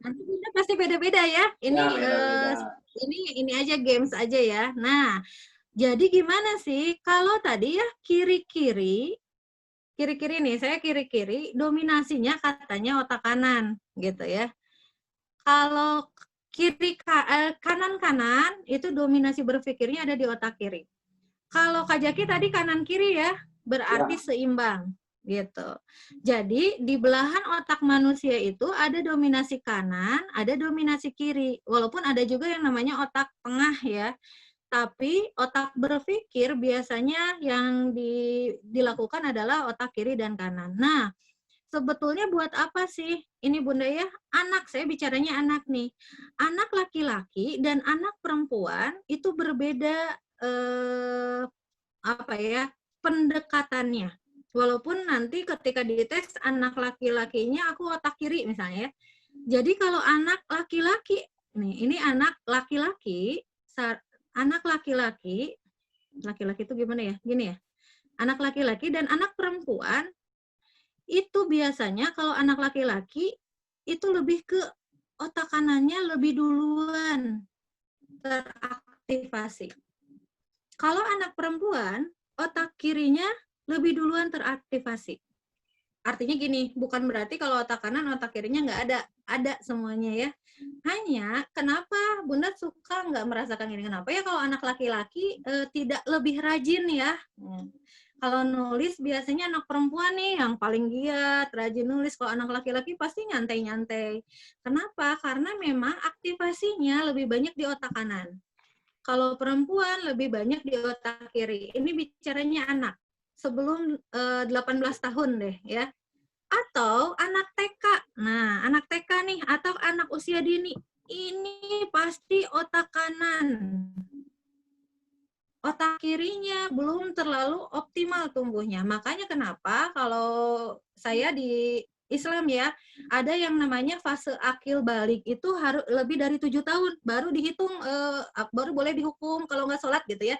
[SPEAKER 1] Nanti kita pasti beda-beda ya. Ini
[SPEAKER 2] Ya, beda-beda.
[SPEAKER 1] ini aja games aja ya. Nah, jadi gimana sih kalau tadi ya kiri-kiri nih, saya kiri-kiri, dominasinya katanya otak kanan gitu ya. Kalau kanan-kanan itu dominasi berpikirnya ada di otak kiri. Kalau Kak Jaki tadi kanan kiri ya, berarti
[SPEAKER 2] Ya.
[SPEAKER 1] seimbang gitu. Jadi di belahan otak manusia itu ada dominasi kanan, ada dominasi kiri. Walaupun ada juga yang namanya otak tengah ya. Tapi otak berpikir biasanya yang dilakukan adalah otak kiri dan kanan. Nah, sebetulnya buat apa sih? Ini Bunda ya, anak, saya bicaranya anak nih. Anak laki-laki dan anak perempuan itu berbeda pendekatannya. Walaupun nanti ketika dites anak laki-lakinya aku otak kiri misalnya ya. Jadi kalau anak laki-laki, nih ini anak laki-laki itu gimana ya? Gini ya. Anak laki-laki dan anak perempuan itu biasanya kalau anak laki-laki itu lebih ke otak kanannya lebih duluan teraktivasi. Kalau anak perempuan, otak kirinya lebih duluan teraktivasi. Artinya gini, bukan berarti kalau otak kanan, otak kirinya nggak ada. Ada semuanya ya. Hanya, kenapa Bunda suka nggak merasakan ini? Kenapa ya kalau anak laki-laki tidak lebih rajin ya? Kalau nulis biasanya anak perempuan nih yang paling giat, rajin nulis. Kalau anak laki-laki pasti nyantai-nyantai. Kenapa? Karena memang aktivasinya lebih banyak di otak kanan. Kalau perempuan lebih banyak di otak kiri. Ini bicaranya anak. Sebelum 18 tahun deh ya. Atau anak TK. Nah, anak TK nih atau anak usia dini. Ini pasti otak kanan. Otak kirinya belum terlalu optimal tumbuhnya. Makanya kenapa kalau saya di Islam ya, ada yang namanya fase akil balik itu harus lebih dari 7 tahun baru dihitung, baru boleh dihukum kalau nggak sholat gitu ya.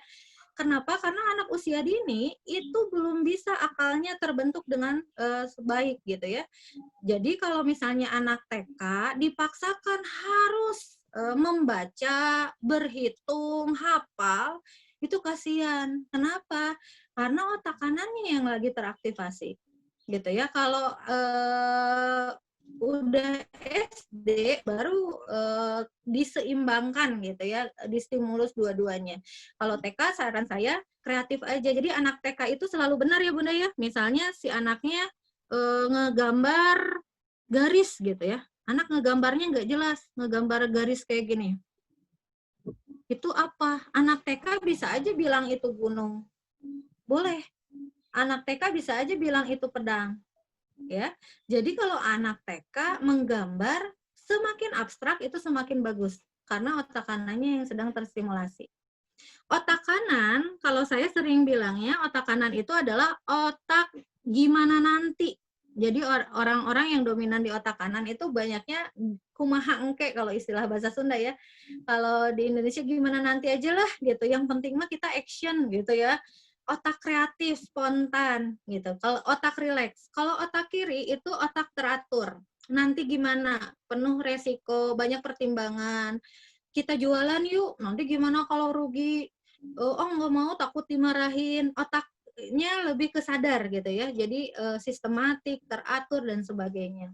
[SPEAKER 1] Kenapa? Karena anak usia dini itu belum bisa akalnya terbentuk dengan sebaik gitu ya. Jadi kalau misalnya anak TK dipaksakan harus membaca, berhitung, hafal, itu kasihan. Kenapa? Karena otak kanannya yang lagi teraktivasi gitu ya. Kalau udah SD baru diseimbangkan gitu ya, distimulus dua-duanya. Kalau TK saran saya kreatif aja. Jadi anak TK itu selalu benar ya Bunda ya. Misalnya si anaknya ngegambar garis gitu ya. Anak ngegambarnya nggak jelas, ngegambar garis kayak gini. Itu apa? Anak TK bisa aja bilang itu gunung. Boleh. Anak TK bisa aja bilang itu pedang. Ya. Jadi kalau anak TK menggambar semakin abstrak itu semakin bagus karena otak kanannya yang sedang terstimulasi. Otak kanan, kalau saya sering bilangnya otak kanan itu adalah otak gimana nanti. Jadi orang-orang yang dominan di otak kanan itu banyaknya kumaha engke kalau istilah bahasa Sunda ya. Kalau di Indonesia gimana nanti aja lah gitu. Yang penting mah kita action gitu ya. Otak kreatif, spontan gitu. Kalau otak rileks, kalau otak kiri itu otak teratur. Nanti gimana? Penuh resiko, banyak pertimbangan. Kita jualan yuk, nanti gimana kalau rugi? Oh nggak mau, takut dimarahin. Otaknya lebih ke sadar gitu ya. Jadi sistematik, teratur dan sebagainya.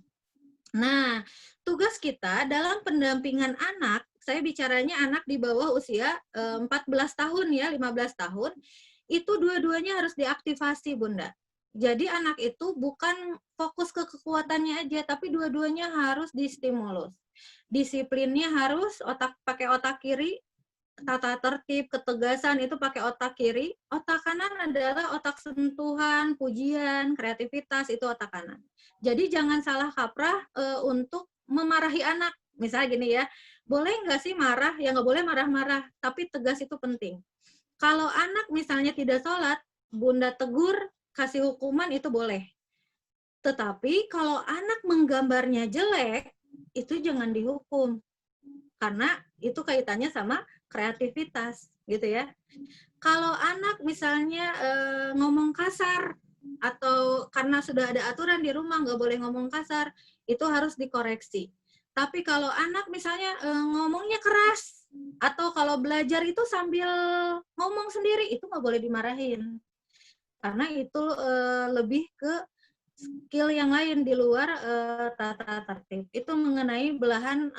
[SPEAKER 1] Nah, tugas kita dalam pendampingan anak, saya bicaranya anak di bawah usia 14 tahun ya, 15 tahun, itu dua-duanya harus diaktifasi, Bunda. Jadi anak itu bukan fokus ke kekuatannya aja, tapi dua-duanya harus distimulus. Disiplinnya harus pakai otak kiri, tata tertib, ketegasan itu pakai otak kiri. Otak kanan adalah otak sentuhan, pujian, kreativitas, itu otak kanan. Jadi jangan salah kaprah untuk memarahi anak. Misalnya gini ya, boleh nggak sih marah? Ya nggak boleh marah-marah, tapi tegas itu penting. Kalau anak misalnya tidak sholat, Bunda tegur, kasih hukuman itu boleh. Tetapi kalau anak menggambarnya jelek, itu jangan dihukum. Karena itu kaitannya sama kreativitas, gitu ya. Kalau anak misalnya ngomong kasar, atau karena sudah ada aturan di rumah nggak boleh ngomong kasar, itu harus dikoreksi. Tapi kalau anak misalnya ngomongnya keras, atau kalau belajar itu sambil ngomong sendiri, itu nggak boleh dimarahin. Karena itu lebih ke skill yang lain di luar tata tertib. Itu mengenai belahan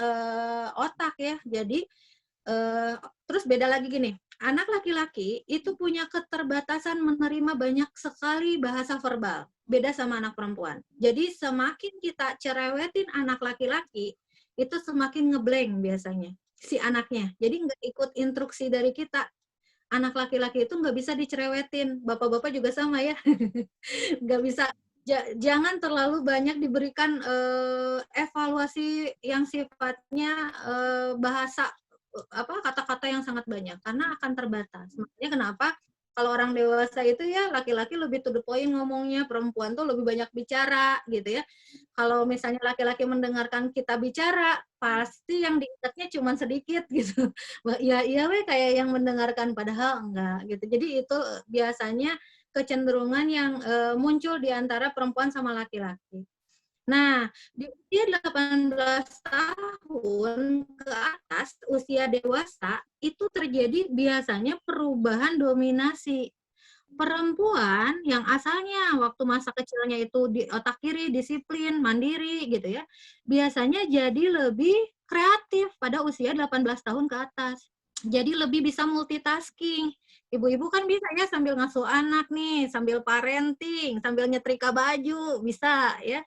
[SPEAKER 1] otak ya. Jadi terus beda lagi gini, anak laki-laki itu punya keterbatasan menerima banyak sekali bahasa verbal. Beda sama anak perempuan. Jadi semakin kita cerewetin anak laki-laki, itu semakin ngeblank biasanya si anaknya. Jadi nggak ikut instruksi dari kita. Anak laki-laki itu nggak bisa dicerewetin. Bapak-bapak juga sama ya. Nggak bisa. Jangan terlalu banyak diberikan evaluasi yang sifatnya bahasa kata-kata yang sangat banyak karena akan terbatas. Makanya kenapa kalau orang dewasa itu ya laki-laki lebih to the point ngomongnya, perempuan tuh lebih banyak bicara gitu ya. Kalau misalnya laki-laki mendengarkan kita bicara, pasti yang diingatnya cuma sedikit gitu. Ya iya weh kayak yang mendengarkan padahal enggak gitu. Jadi itu biasanya kecenderungan yang muncul di antara perempuan sama laki-laki. Nah, di usia 18 tahun ke atas, usia dewasa, itu terjadi biasanya perubahan dominasi. Perempuan yang asalnya waktu masa kecilnya itu di otak kiri, disiplin, mandiri gitu ya, biasanya jadi lebih kreatif pada usia 18 tahun ke atas. Jadi lebih bisa multitasking. Ibu-ibu kan bisa ya sambil ngasuh anak nih, sambil parenting, sambil nyetrika baju, bisa ya.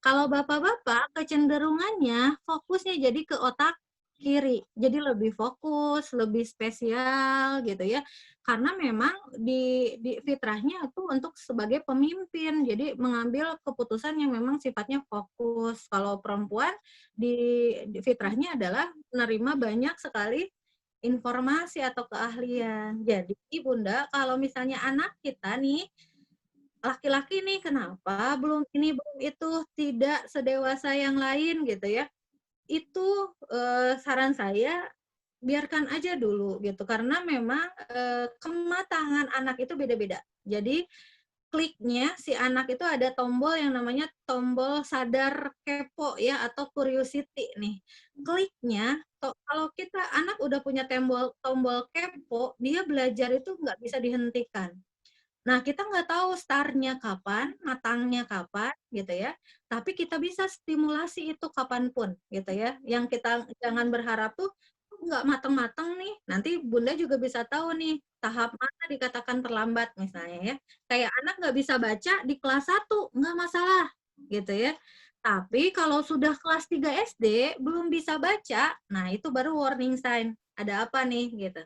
[SPEAKER 1] Kalau bapak-bapak kecenderungannya fokusnya jadi ke otak kiri. Jadi lebih fokus, lebih spesial gitu ya. Karena memang di fitrahnya itu untuk sebagai pemimpin. Jadi mengambil keputusan yang memang sifatnya fokus. Kalau perempuan di fitrahnya adalah menerima banyak sekali informasi atau keahlian. Jadi Bunda, kalau misalnya anak kita nih laki-laki nih kenapa belum ini belum itu tidak sedewasa yang lain gitu ya, itu saran saya biarkan aja dulu gitu karena memang kematangan anak itu beda-beda. Jadi kliknya si anak itu ada tombol yang namanya tombol sadar kepo ya atau curiosity nih. Kliknya kalau kita anak udah punya tombol kepo, dia belajar itu nggak bisa dihentikan. Nah, kita nggak tahu start-nya kapan, matangnya kapan, gitu ya. Tapi kita bisa stimulasi itu kapanpun, gitu ya. Yang kita jangan berharap tuh nggak mateng-mateng nih. Nanti Bunda juga bisa tahu nih tahap mana dikatakan terlambat misalnya ya. Kayak anak nggak bisa baca di kelas 1, nggak masalah, gitu ya. Tapi kalau sudah kelas 3 SD belum bisa baca, nah itu baru warning sign. Ada apa nih gitu.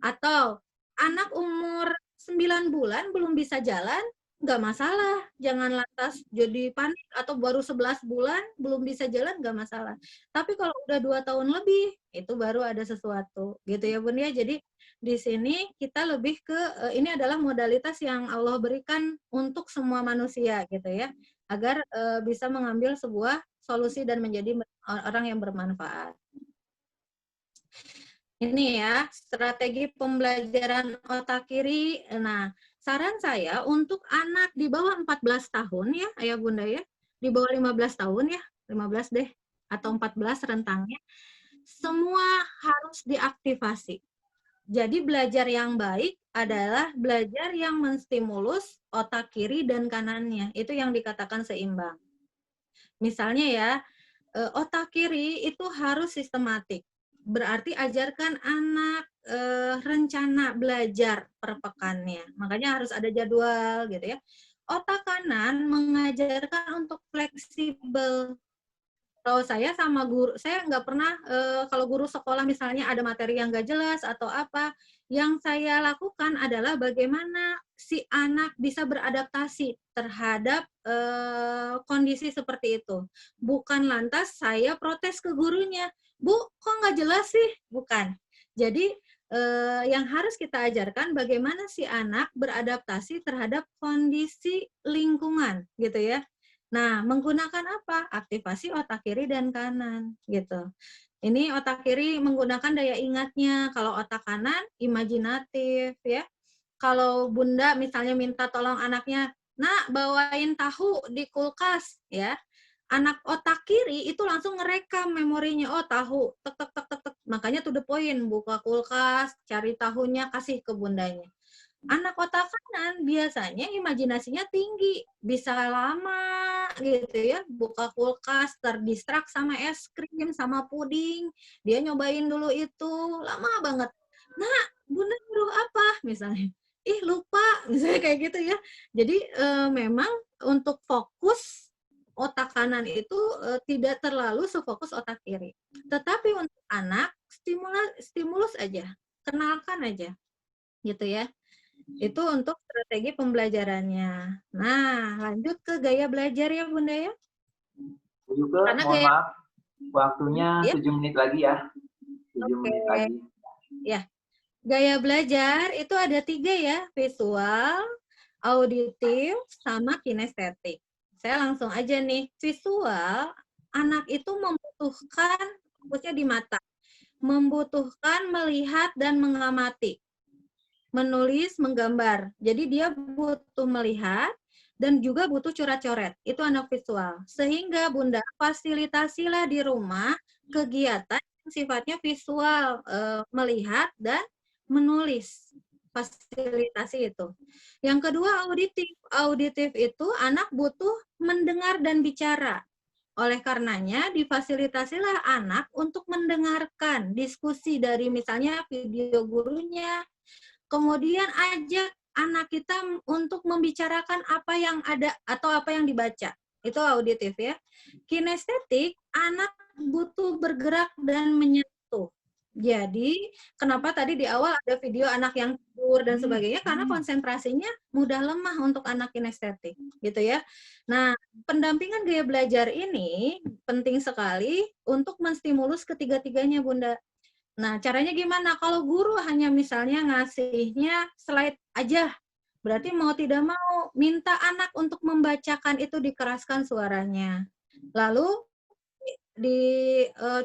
[SPEAKER 1] Atau anak umur 9 bulan belum bisa jalan, nggak masalah. Jangan lantas jadi panik atau baru 11 bulan belum bisa jalan, nggak masalah. Tapi kalau udah 2 tahun lebih, itu baru ada sesuatu. Gitu ya Bun ya. Jadi di sini kita lebih ke, ini adalah modalitas yang Allah berikan untuk semua manusia gitu ya. Agar bisa mengambil sebuah solusi dan menjadi orang yang bermanfaat. Ini ya, strategi pembelajaran otak kiri. Nah, saran saya untuk anak di bawah 14 tahun ya, Ayah Bunda ya, di bawah 15 tahun ya, 15 deh, atau 14 rentangnya, semua harus diaktifasi. Jadi belajar yang baik adalah belajar yang menstimulus otak kiri dan kanannya. Itu yang dikatakan seimbang. Misalnya ya, otak kiri itu harus sistematik. Berarti ajarkan anak rencana belajar per pekannya. Makanya harus ada jadwal gitu ya. Otak kanan mengajarkan untuk fleksibel. Kalau saya sama guru, saya nggak pernah kalau guru sekolah misalnya ada materi yang nggak jelas atau apa, yang saya lakukan adalah bagaimana si anak bisa beradaptasi terhadap kondisi seperti itu. Bukan lantas saya protes ke gurunya, Bu, kok nggak jelas sih? Bukan. Jadi yang harus kita ajarkan bagaimana si anak beradaptasi terhadap kondisi lingkungan, gitu ya. Nah, menggunakan apa? Aktivasi otak kiri dan kanan, gitu. Ini otak kiri menggunakan daya ingatnya, kalau otak kanan imajinatif ya. Kalau Bunda misalnya minta tolong anaknya, "Nak, bawain tahu di kulkas," ya. Anak otak kiri itu langsung ngerekam memorinya, oh tahu, tek tek tek tek tek. Makanya to the point, buka kulkas, cari tahunya, kasih ke bundanya. Anak otak kanan biasanya imajinasinya tinggi, bisa lama gitu ya, buka kulkas, terdistrak sama es krim, sama puding, dia nyobain dulu itu, lama banget. Nak, Bunda nyuruh apa? Misalnya. Ih, lupa, misalnya kayak gitu ya. Jadi memang untuk fokus otak kanan itu tidak terlalu sefokus otak kiri. Tetapi untuk anak, stimulus aja, kenalkan aja, gitu ya. Itu untuk strategi pembelajarannya. Nah, lanjut ke gaya belajar ya Bunda ya.
[SPEAKER 2] Juga
[SPEAKER 1] Karena
[SPEAKER 2] mohon
[SPEAKER 1] gaya
[SPEAKER 2] maaf, waktunya
[SPEAKER 1] ya,
[SPEAKER 2] 7 menit lagi ya. 7 menit
[SPEAKER 1] oke.
[SPEAKER 2] lagi.
[SPEAKER 1] Ya, gaya belajar itu ada 3 ya, visual, auditif, sama kinestetik. Saya langsung aja nih, visual, anak itu membutuhkan, fokusnya di mata, membutuhkan melihat dan mengamati. Menulis, menggambar. Jadi dia butuh melihat dan juga butuh coret-coret. Itu anak visual. Sehingga Bunda fasilitasilah di rumah kegiatan yang sifatnya visual, melihat dan menulis. Fasilitasi itu. Yang kedua auditif. Auditif itu anak butuh mendengar dan bicara. Oleh karenanya difasilitasilah anak untuk mendengarkan diskusi dari misalnya video gurunya, kemudian ajak anak kita untuk membicarakan apa yang ada atau apa yang dibaca. Itu auditif ya. Kinestetik, anak butuh bergerak dan menyentuh. Jadi, kenapa tadi di awal ada video anak yang tidur dan sebagainya? Karena konsentrasinya mudah lemah untuk anak kinestetik, gitu ya. Nah, pendampingan gaya belajar ini penting sekali untuk menstimulus ketiga-tiganya, Bunda. Nah, caranya gimana? Kalau guru hanya misalnya ngasihnya slide aja, berarti mau tidak mau minta anak untuk membacakan itu, dikeraskan suaranya. Lalu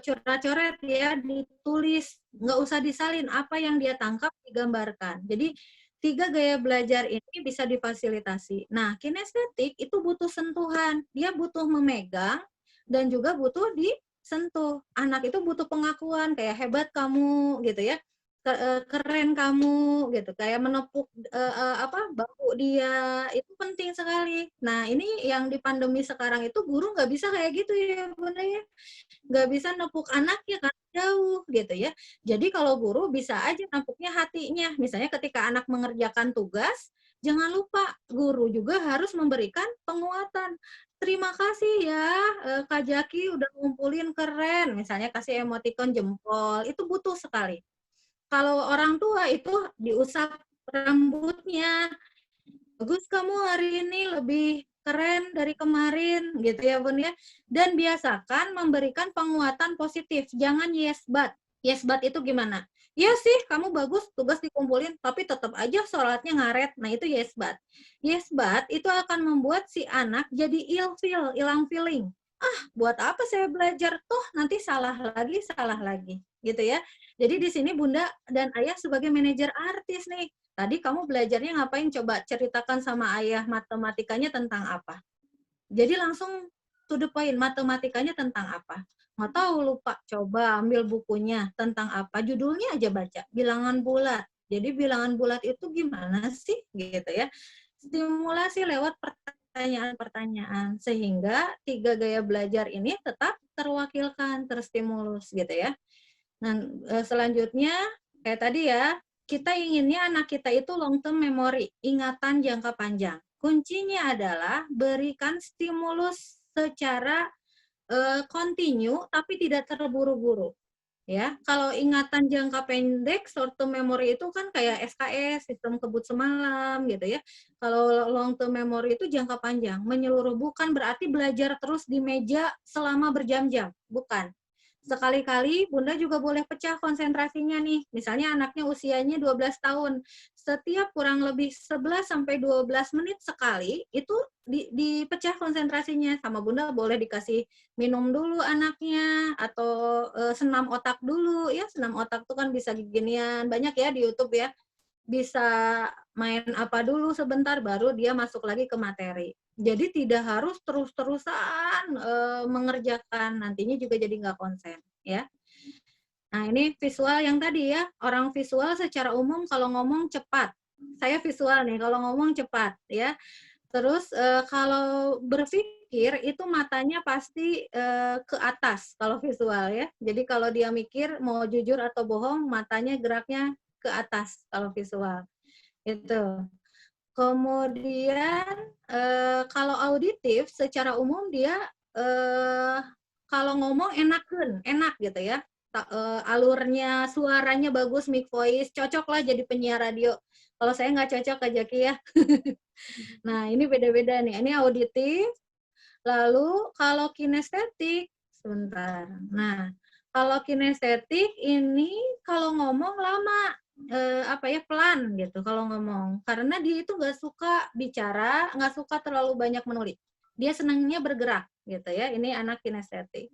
[SPEAKER 1] coret-coret ya, ditulis, nggak usah disalin, apa yang dia tangkap digambarkan. Jadi 3 gaya belajar ini bisa difasilitasi. Nah, kinestetik itu butuh sentuhan, dia butuh memegang dan juga butuh sentuh. Anak itu butuh pengakuan, kayak hebat kamu gitu ya. keren kamu gitu, kayak menepuk bahu dia, itu penting sekali. Nah, ini yang di pandemi sekarang itu guru nggak bisa kayak gitu ya Bunda ya, nggak bisa nepuk anaknya kan jauh gitu ya. Jadi kalau guru bisa aja nepuknya hatinya. Misalnya ketika anak mengerjakan tugas, jangan lupa guru juga harus memberikan penguatan. Terima kasih ya, Kak Jaki udah ngumpulin keren, misalnya kasih emoticon jempol, itu butuh sekali. Kalau orang tua itu diusap rambutnya, bagus kamu hari ini lebih keren dari kemarin gitu ya Bun ya. Dan biasakan memberikan penguatan positif, jangan yes but. Yes but itu gimana? Ya sih kamu bagus tugas dikumpulin tapi tetap aja sholatnya ngaret. Nah itu yes but. Yes but itu akan membuat si anak jadi ilfeel, hilang feeling. Ah buat apa saya belajar? Toh nanti salah lagi gitu ya. Jadi di sini Bunda dan Ayah sebagai manajer artis nih. Tadi kamu belajarnya ngapain? Coba ceritakan sama ayah matematikanya tentang apa. Jadi langsung to the point, matematikanya tentang apa. Nggak tahu, lupa. Coba ambil bukunya tentang apa. Judulnya aja baca, bilangan bulat. Jadi bilangan bulat itu gimana sih? Gitu ya. Stimulasi lewat pertanyaan-pertanyaan. Sehingga 3 gaya belajar ini tetap terwakilkan, terstimulus gitu ya. Nah, selanjutnya, kayak tadi ya, kita inginnya anak kita itu long term memory, ingatan jangka panjang. Kuncinya adalah berikan stimulus secara continue tapi tidak terburu-buru. Ya, kalau ingatan jangka pendek, short term memory itu kan kayak SKS, sistem kebut semalam gitu ya. Kalau long term memory itu jangka panjang, menyeluruh, bukan berarti belajar terus di meja selama berjam-jam, bukan. Sekali-kali Bunda juga boleh pecah konsentrasinya nih. Misalnya anaknya usianya 12 tahun. Setiap kurang lebih 11 sampai 12 menit sekali itu dipecah konsentrasinya. Sama Bunda boleh dikasih minum dulu anaknya atau senam otak dulu ya. Senam otak tuh kan bisa ginian. Banyak ya di YouTube ya. Bisa main apa dulu sebentar baru dia masuk lagi ke materi. Jadi tidak harus terus-terusan mengerjakan, nantinya juga jadi nggak konsen ya. Nah ini visual yang tadi ya, orang visual secara umum kalau ngomong cepat. Saya visual nih, kalau ngomong cepat ya. Terus kalau berpikir itu matanya pasti ke atas kalau visual ya. Jadi kalau dia mikir mau jujur atau bohong, matanya geraknya ke atas kalau visual. Itu. Kemudian kalau auditif secara umum dia kalau ngomong enak gitu ya. Alurnya, suaranya bagus, mic voice, cocok lah jadi penyiar radio. Kalau saya nggak cocok Kak Jaki ya. Nah, ini beda-beda nih. Ini auditif. Lalu kalau kinestetik, sebentar. Nah, kalau kinestetik ini kalau ngomong lama, pelan gitu kalau ngomong. Karena dia itu nggak suka bicara, nggak suka terlalu banyak menulis. Dia senangnya bergerak gitu ya. Ini anak kinestetik.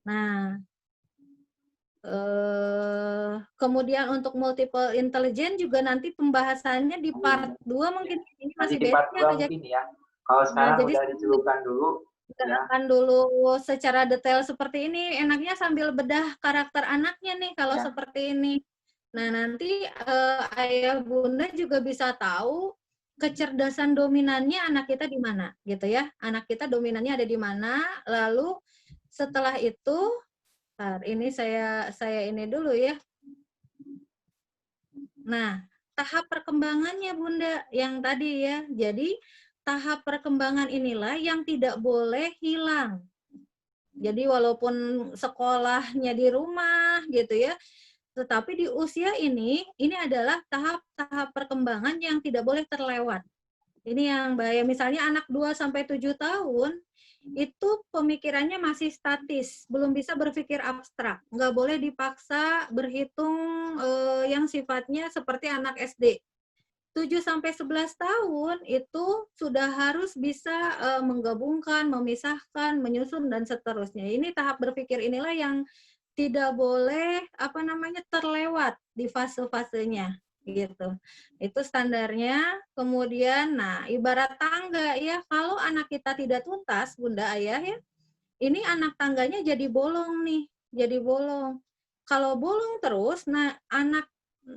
[SPEAKER 1] Nah, kemudian untuk multiple intelligence juga nanti pembahasannya di part 2 mungkin ini masih
[SPEAKER 2] di part 2 mungkin ya. Kalau sekarang
[SPEAKER 1] jadi
[SPEAKER 2] udah dicelupkan dulu.
[SPEAKER 1] Kita akan dulu secara detail seperti ini, enaknya sambil bedah karakter anaknya nih kalau seperti ini. Nah nanti ayah bunda juga bisa tahu kecerdasan dominannya anak kita di mana, gitu ya. Anak kita dominannya ada di mana. Lalu setelah itu, ini saya ini dulu ya. Nah tahap perkembangannya bunda yang tadi ya. Jadi tahap perkembangan inilah yang tidak boleh hilang. Jadi walaupun sekolahnya di rumah gitu ya, tetapi di usia ini adalah tahap-tahap perkembangan yang tidak boleh terlewat. Ini yang bahaya. Misalnya anak 2-7 tahun, itu pemikirannya masih statis, belum bisa berpikir abstrak. Nggak boleh dipaksa berhitung yang sifatnya seperti anak SD. 7-11 tahun itu sudah harus bisa menggabungkan, memisahkan, menyusun dan seterusnya. Ini tahap berpikir inilah yang tidak boleh terlewat di fase-fasenya gitu. Itu standarnya. Kemudian nah ibarat tangga ya, kalau anak kita tidak tuntas Bunda Ayah ya, ini anak tangganya jadi bolong nih, jadi bolong. Kalau bolong terus, nah anak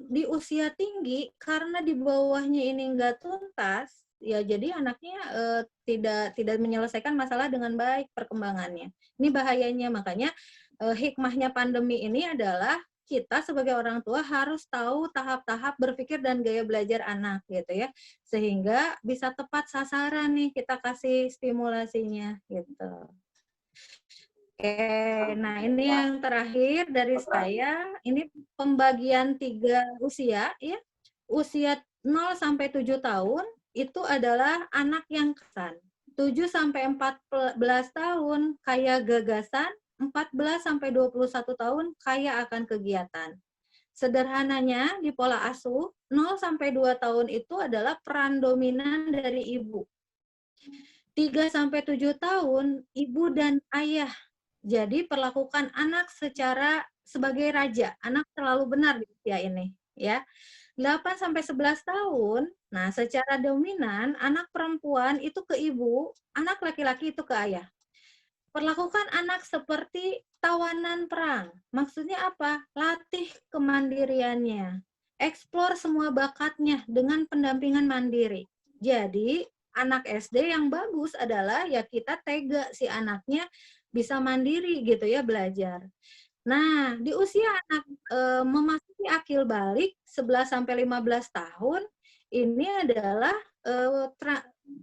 [SPEAKER 1] di usia tinggi karena di bawahnya ini nggak tuntas, ya jadi anaknya tidak menyelesaikan masalah dengan baik perkembangannya. Ini bahayanya, makanya hikmahnya pandemi ini adalah kita sebagai orang tua harus tahu tahap-tahap berpikir dan gaya belajar anak gitu ya, sehingga bisa tepat sasaran nih kita kasih stimulasinya gitu. Oke, nah ini yang terakhir dari saya, ini pembagian 3 usia ya. Usia 0 sampai 7 tahun itu adalah anak yang kesan. 7 sampai 14 tahun kaya gagasan, 14 sampai 21 tahun kaya akan kegiatan. Sederhananya di pola asuh 0 sampai 2 tahun itu adalah peran dominan dari ibu. 3 sampai 7 tahun ibu dan ayah. Jadi perlakukan anak sebagai raja. Anak terlalu benar di usia ini, ya. 8 sampai 11 tahun, nah secara dominan anak perempuan itu ke ibu, anak laki-laki itu ke ayah. Perlakukan anak seperti tawanan perang. Maksudnya apa? Latih kemandiriannya. Eksplor semua bakatnya dengan pendampingan mandiri. Jadi, anak SD yang bagus adalah ya kita tega si anaknya bisa mandiri gitu ya belajar. Nah, di usia anak memasuki akil balik 11 sampai 15 tahun ini adalah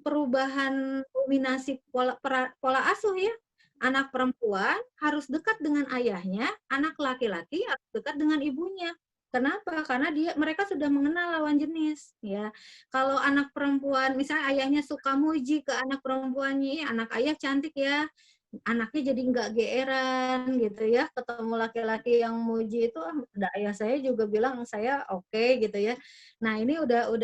[SPEAKER 1] perubahan dominasi pola asuh ya. Anak perempuan harus dekat dengan ayahnya, anak laki-laki harus dekat dengan ibunya. Kenapa? Karena mereka sudah mengenal lawan jenis, ya. Kalau anak perempuan, misalnya ayahnya suka muji ke anak perempuannya, anak ayah cantik ya, anaknya jadi nggak geeran gitu ya, ketemu laki-laki yang muji itu, ada ayah saya juga bilang saya oke gitu ya. Nah ini udah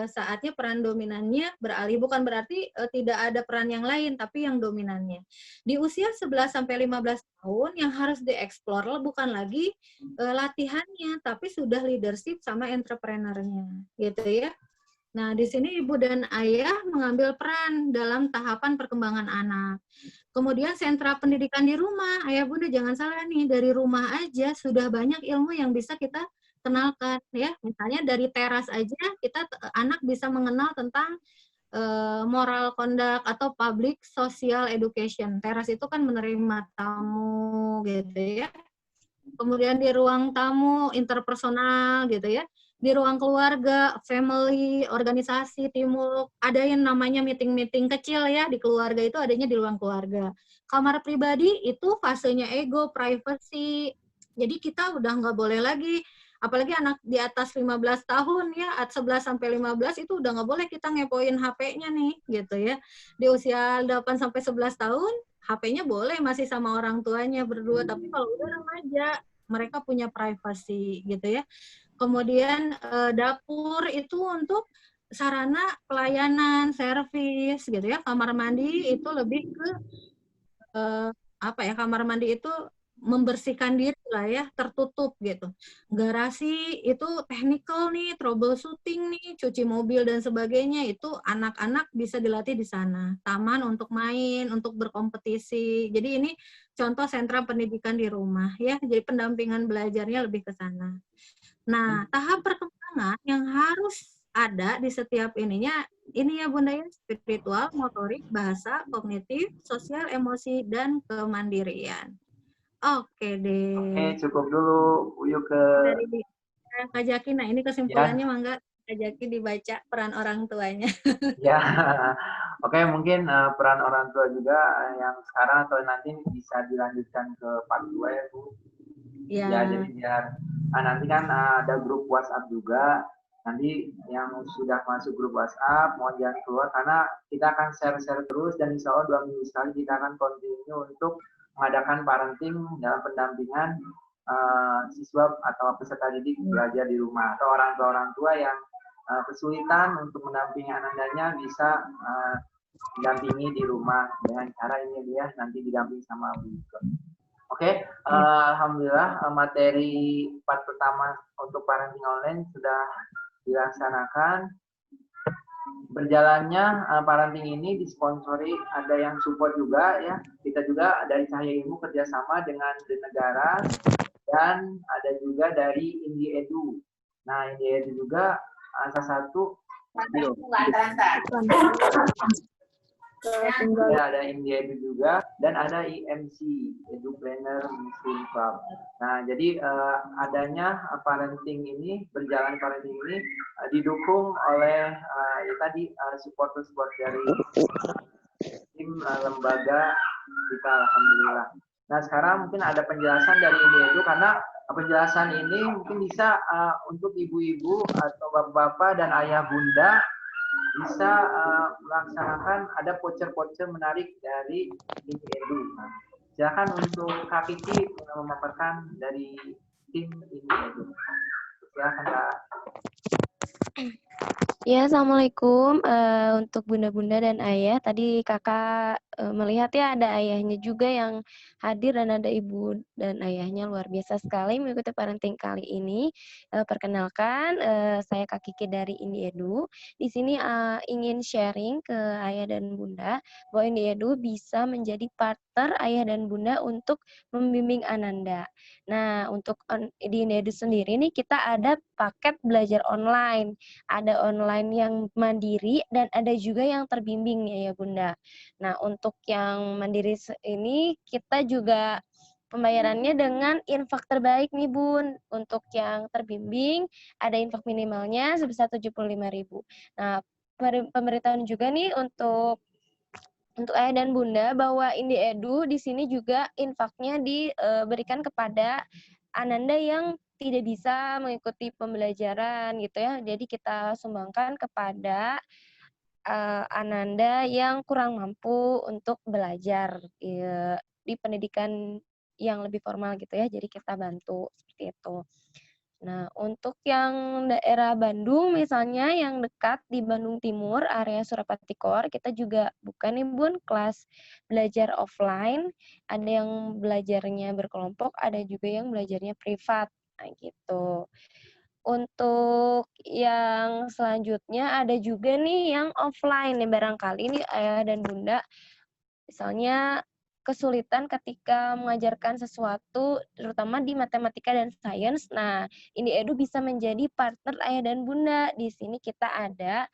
[SPEAKER 1] saatnya peran dominannya beralih, bukan berarti tidak ada peran yang lain, tapi yang dominannya. Di usia 11 sampai 15 tahun yang harus dieksplor bukan lagi latihannya, tapi sudah leadership sama entrepreneurnya gitu ya. Nah, di sini ibu dan ayah mengambil peran dalam tahapan perkembangan anak. Kemudian sentra pendidikan di rumah, ayah bunda jangan salah nih, dari rumah aja sudah banyak ilmu yang bisa kita kenalkan ya. Misalnya dari teras aja kita anak bisa mengenal tentang moral conduct atau public social education. Teras itu kan menerima tamu gitu ya. Kemudian di ruang tamu interpersonal gitu ya, di ruang keluarga, family, organisasi, teamwork, ada yang namanya meeting-meeting kecil ya, di keluarga itu adanya di ruang keluarga. Kamar pribadi itu fasenya ego, privacy, jadi kita udah nggak boleh lagi, apalagi anak di atas 15 tahun ya, 11 sampai 15 itu udah nggak boleh kita ngepoin HP-nya nih, gitu ya. Di usia 8 sampai 11 tahun, HP-nya boleh masih sama orang tuanya berdua, tapi kalau udah remaja, mereka punya privasi gitu ya. Kemudian dapur itu untuk sarana pelayanan, servis gitu ya. Kamar mandi itu lebih ke kamar mandi itu membersihkan diri lah ya, tertutup gitu. Garasi itu technical nih, troubleshooting nih, cuci mobil dan sebagainya, itu anak-anak bisa dilatih di sana. Taman untuk main, untuk berkompetisi. Jadi ini contoh sentra pendidikan di rumah ya, jadi pendampingan belajarnya lebih ke sana. Nah, tahap perkembangan yang harus ada di setiap ininya, ini ya Bunda ya, spiritual, motorik, bahasa, kognitif, sosial, emosi, dan kemandirian. Oke deh.
[SPEAKER 2] Oke, cukup dulu yuk ke
[SPEAKER 1] dari Kak Jaki. Nah ini kesimpulannya mangga Kak Jaki dibaca peran orang tuanya.
[SPEAKER 2] ya. Oke, mungkin peran orang tua juga yang sekarang atau nanti bisa dilanjutkan ke part 2 ya Bu.
[SPEAKER 1] Ya.
[SPEAKER 2] Jadi biar nanti kan ada grup WhatsApp juga. Nanti yang sudah masuk grup WhatsApp mohon jangan keluar karena kita akan share-share terus dan insya Allah 2 minggu sekali kita akan continue untuk mengadakan parenting dalam pendampingan siswa atau peserta didik belajar di rumah atau orang tua yang kesulitan untuk mendampingi anak-anaknya bisa mendampingi di rumah dengan cara ini dia nanti didampingi sama Bu. Oke, alhamdulillah materi part pertama untuk parenting online sudah dilaksanakan. Berjalannya parenting ini disponsori, ada yang support juga ya. Kita juga dari Cahaya Ilmu kerjasama dengan The Negara dan ada juga dari Indie Edu. Nah, ini juga salah satu ada India itu juga, dan ada IMC, Edu Planner Muslim Club. Nah, jadi adanya parenting ini, berjalan parenting ini didukung oleh ya tadi support dari tim lembaga kita, alhamdulillah. Nah, sekarang mungkin ada penjelasan dari India itu, karena penjelasan ini mungkin bisa untuk ibu-ibu atau bapak-bapak dan ayah bunda bisa melaksanakan, ada voucher-voucher menarik dari Ini Edu. Silakan untuk Kak Kiki memaparkan dari tim Ini Edu. Silakan Kak.
[SPEAKER 3] Ya, Assalamualaikum untuk bunda-bunda dan ayah. Tadi kakak melihat ya ada ayahnya juga yang hadir dan ada ibu dan ayahnya, luar biasa sekali mengikuti parenting kali ini. Perkenalkan, saya Kak Kiki dari Ini Edu. Di sini ingin sharing ke ayah dan bunda bahwa Ini Edu bisa menjadi partner ayah dan bunda untuk membimbing Ananda. Nah, untuk di Ini Edu sendiri nih kita ada paket belajar online. Ada online yang mandiri dan ada juga yang terbimbing ya Bunda. Nah, untuk yang mandiri ini kita juga pembayarannya dengan infak terbaik nih Bun. Untuk yang terbimbing ada infak minimalnya sebesar 75.000. Nah, pemberitahuan juga nih untuk ayah dan bunda bahwa Indi Edu di sini juga infaknya diberikan kepada Ananda yang tidak bisa mengikuti pembelajaran gitu ya. Jadi kita sumbangkan kepada Ananda yang kurang mampu untuk belajar di pendidikan yang lebih formal gitu ya. Jadi kita bantu seperti itu. Nah, untuk yang daerah Bandung misalnya yang dekat di Bandung Timur, area Surapati Core, kita juga buka nih Bun kelas belajar offline, ada yang belajarnya berkelompok, ada juga yang belajarnya privat. Nah, gitu. Untuk yang selanjutnya ada juga nih yang offline nih, barangkali nih ayah dan bunda misalnya kesulitan ketika mengajarkan sesuatu, terutama di matematika dan sains. Nah, Ini Edu bisa menjadi partner ayah dan bunda. Di sini kita ada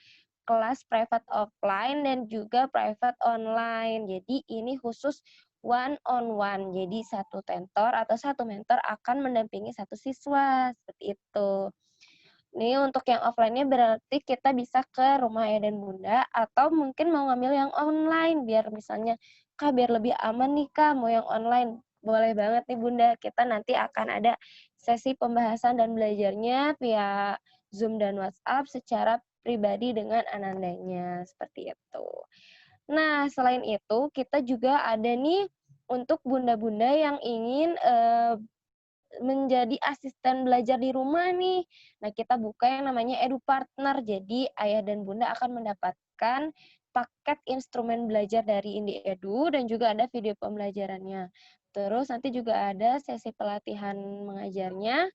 [SPEAKER 3] kelas private offline dan juga private online. Jadi ini khusus one on one. Jadi satu tentor atau satu mentor akan mendampingi satu siswa. Seperti itu. Ini untuk yang offline-nya berarti kita bisa ke rumah ayah dan bunda atau mungkin mau ngambil yang online biar misalnya Kak biar lebih aman nih Kak mau yang online. Boleh banget nih Bunda. Kita nanti akan ada sesi pembahasan dan belajarnya via Zoom dan WhatsApp secara pribadi dengan anandanya seperti itu. Nah, selain itu kita juga ada nih untuk bunda-bunda yang ingin menjadi asisten belajar di rumah nih. Nah, kita buka yang namanya Edu Partner. Jadi, ayah dan bunda akan mendapatkan paket instrumen belajar dari Indi Edu dan juga ada video pembelajarannya. Terus nanti juga ada sesi pelatihan mengajarnya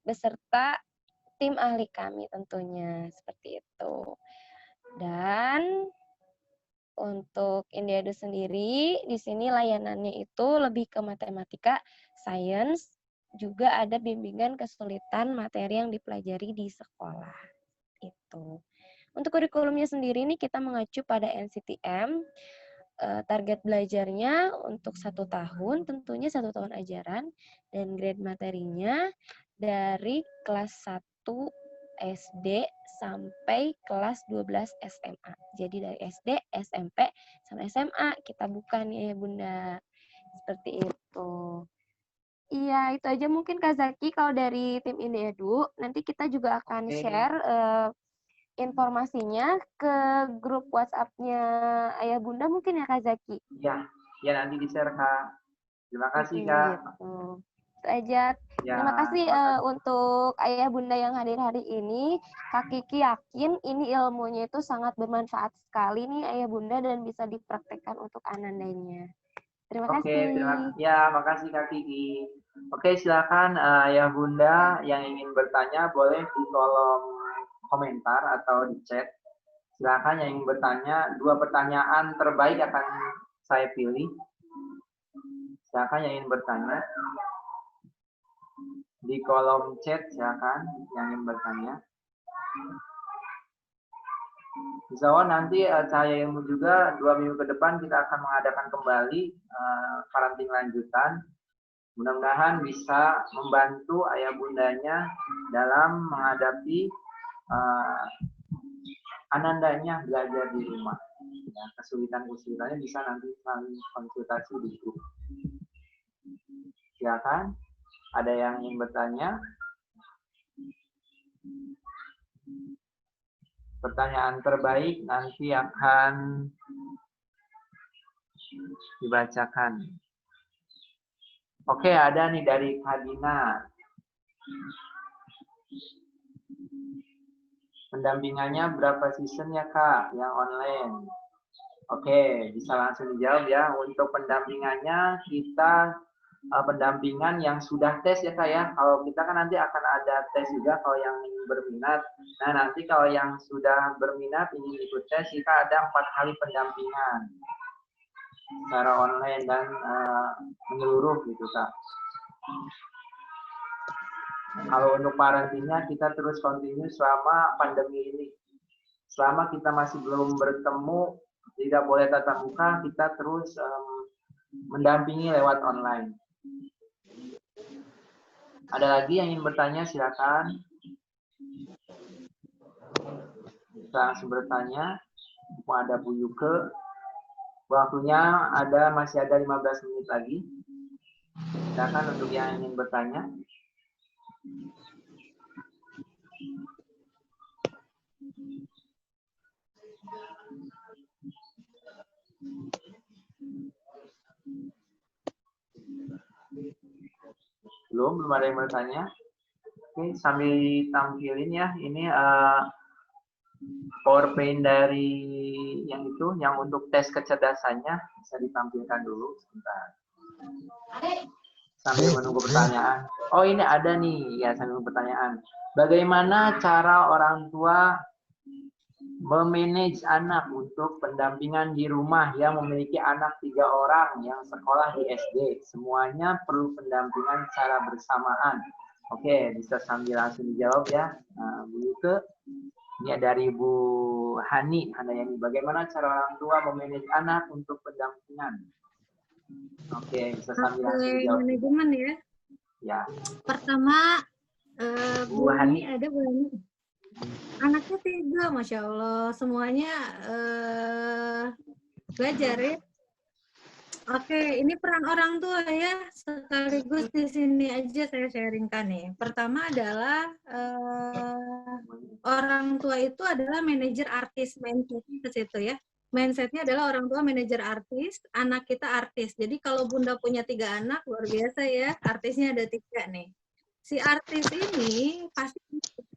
[SPEAKER 3] beserta tim ahli kami tentunya. Seperti itu. Dan untuk Indi Edu sendiri, di sini layanannya itu lebih ke matematika, sains, juga ada bimbingan kesulitan materi yang dipelajari di sekolah. Itu. Untuk kurikulumnya sendiri ini kita mengacu pada NCTM. Target belajarnya untuk 1 tahun, tentunya 1 tahun ajaran, dan grade materinya dari kelas 1 SD sampai kelas 12 SMA. Jadi dari SD, SMP, sampai SMA kita buka nih ya Bunda. Seperti itu. Iya, itu aja mungkin Kak Zaki kalau dari tim Indi Edu. Nanti kita juga akan share informasinya ke grup WhatsApp-nya Ayah Bunda mungkin ya Kak Zaki?
[SPEAKER 2] Iya, ya nanti di-share Kak. Terima kasih Kak.
[SPEAKER 3] Gitu. Itu aja.
[SPEAKER 2] Ya,
[SPEAKER 3] Terima kasih untuk Ayah Bunda yang hadir hari ini. Kak Kiki yakin ini ilmunya itu sangat bermanfaat sekali nih Ayah Bunda dan bisa dipraktekkan untuk anandanya. Terima kasih.
[SPEAKER 2] Makasih Kak Kiki. Oke, silakan ya Bunda yang ingin bertanya boleh di kolom komentar atau di chat. Silakan yang ingin bertanya, 2 pertanyaan terbaik akan saya pilih. Silakan yang ingin bertanya. di kolom chat silakan yang ingin bertanya. Insya Allah nanti Cahaya Ilmu juga 2 minggu ke depan kita akan mengadakan kembali parenting lanjutan. Mudah-mudahan bisa membantu ayah bundanya dalam menghadapi anandanya belajar di rumah. Ya, kesulitan-kesulitannya bisa nanti saling konsultasi di grup. Silakan, ada yang ingin bertanya? Pertanyaan terbaik nanti akan dibacakan. Oke, ada nih dari Kadina. Pendampingannya berapa season ya Kak yang online? Oke, bisa langsung dijawab ya. Untuk pendampingannya kita pendampingan yang sudah tes ya Kak ya. Kalau kita kan nanti akan ada tes juga kalau yang berminat. Nah nanti kalau yang sudah berminat ingin ikut tes, kita ada 4 kali pendampingan secara online dan menyeluruh gitu Kak. Kalau untuk parentingnya kita terus continue selama pandemi ini. Selama kita masih belum bertemu, tidak boleh tatap muka, kita terus mendampingi lewat online. Ada lagi yang ingin bertanya, silakan. Kita langsung bertanya. Ada Bu Yuke. Waktunya masih ada 15 menit lagi. Silakan untuk yang ingin bertanya. Belum ada yang bertanya. Oke, sambil tampilin ya. Ini PowerPoint dari yang itu, yang untuk tes kecerdasannya bisa ditampilkan dulu sebentar. Sambil menunggu pertanyaan. Oh, ini ada nih ya sambil pertanyaan. Bagaimana cara orang tua memanage anak untuk pendampingan di rumah yang memiliki anak 3 orang yang sekolah di SD? Semuanya perlu pendampingan secara bersamaan. Oke, bisa sambil langsung dijawab ya. Nah, Bu Yuke, ini dari Bu Hani. Ada yang bagaimana cara orang tua memanage anak untuk pendampingan? Oke, bisa sambil langsung dijawab.
[SPEAKER 1] Manajemen ya.
[SPEAKER 2] Ya.
[SPEAKER 1] Pertama,
[SPEAKER 2] Bu Hani.
[SPEAKER 1] ada Bu Hani. Anaknya 3, Masya Allah. Semuanya belajar ya. Oke, ini peran orang tua ya. Sekaligus di sini aja saya sharingkan nih. Pertama adalah orang tua itu adalah manajer artis, mindsetnya ke situ ya. Mindsetnya adalah orang tua manajer artis, anak kita artis. Jadi kalau Bunda punya 3 anak, luar biasa ya. Artisnya ada 3 nih. Si artis ini pasti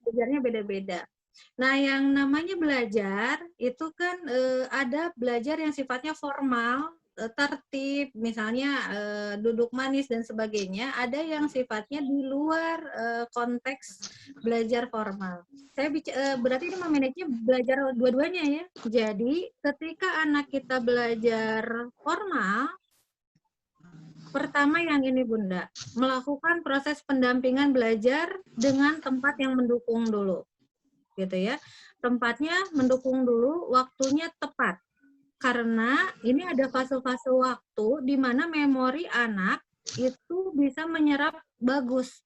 [SPEAKER 1] belajarnya beda-beda. Nah, yang namanya belajar itu kan ada belajar yang sifatnya formal, tertib, misalnya duduk manis dan sebagainya. Ada yang sifatnya di luar konteks belajar formal. Saya berarti ini memanage belajar dua-duanya ya. Jadi ketika anak kita belajar formal, pertama yang ini Bunda, melakukan proses pendampingan belajar dengan tempat yang mendukung dulu. Gitu ya. Tempatnya mendukung dulu, waktunya tepat. Karena ini ada fase-fase waktu di mana memori anak itu bisa menyerap bagus.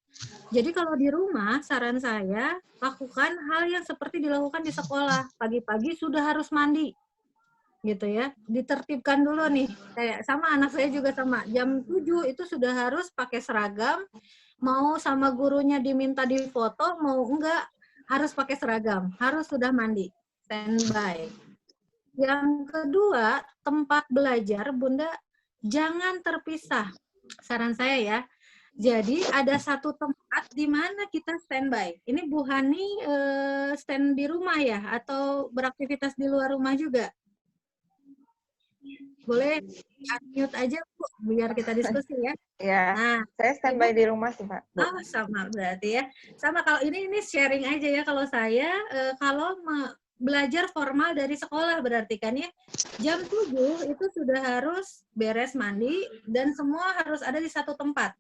[SPEAKER 1] Jadi kalau di rumah, saran saya, lakukan hal yang seperti dilakukan di sekolah. Pagi-pagi sudah harus mandi. Gitu ya, ditertibkan dulu nih. Kayak sama anak saya juga sama. Jam 7 itu sudah harus pakai seragam. Mau sama gurunya diminta difoto, mau enggak, harus pakai seragam, harus sudah mandi, standby. Yang kedua, tempat belajar, Bunda, jangan terpisah. Saran saya ya. Jadi ada satu tempat di mana kita standby. Ini Bu Hani stand di rumah ya, atau beraktivitas di luar rumah juga? Boleh unmute aja Bu, biar kita diskusi ya.
[SPEAKER 5] Ya, nah, saya standby di rumah sih Pak.
[SPEAKER 1] Oh, sama berarti ya. Sama kalau ini sharing aja ya. Kalau saya, kalau belajar formal dari sekolah berarti kan ya. Jam 7 itu sudah harus beres mandi dan semua harus ada di satu tempat.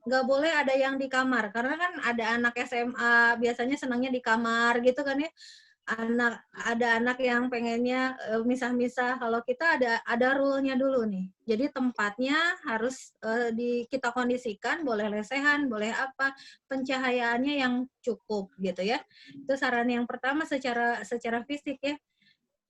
[SPEAKER 1] Nggak boleh ada yang di kamar, karena kan ada anak SMA biasanya senangnya di kamar gitu kan ya. Ada anak yang pengennya misah-misah. Kalau kita ada rule-nya dulu nih. Jadi tempatnya harus kita kondisikan, boleh lesehan, boleh apa, pencahayaannya yang cukup gitu ya. Itu saran yang pertama secara fisik ya.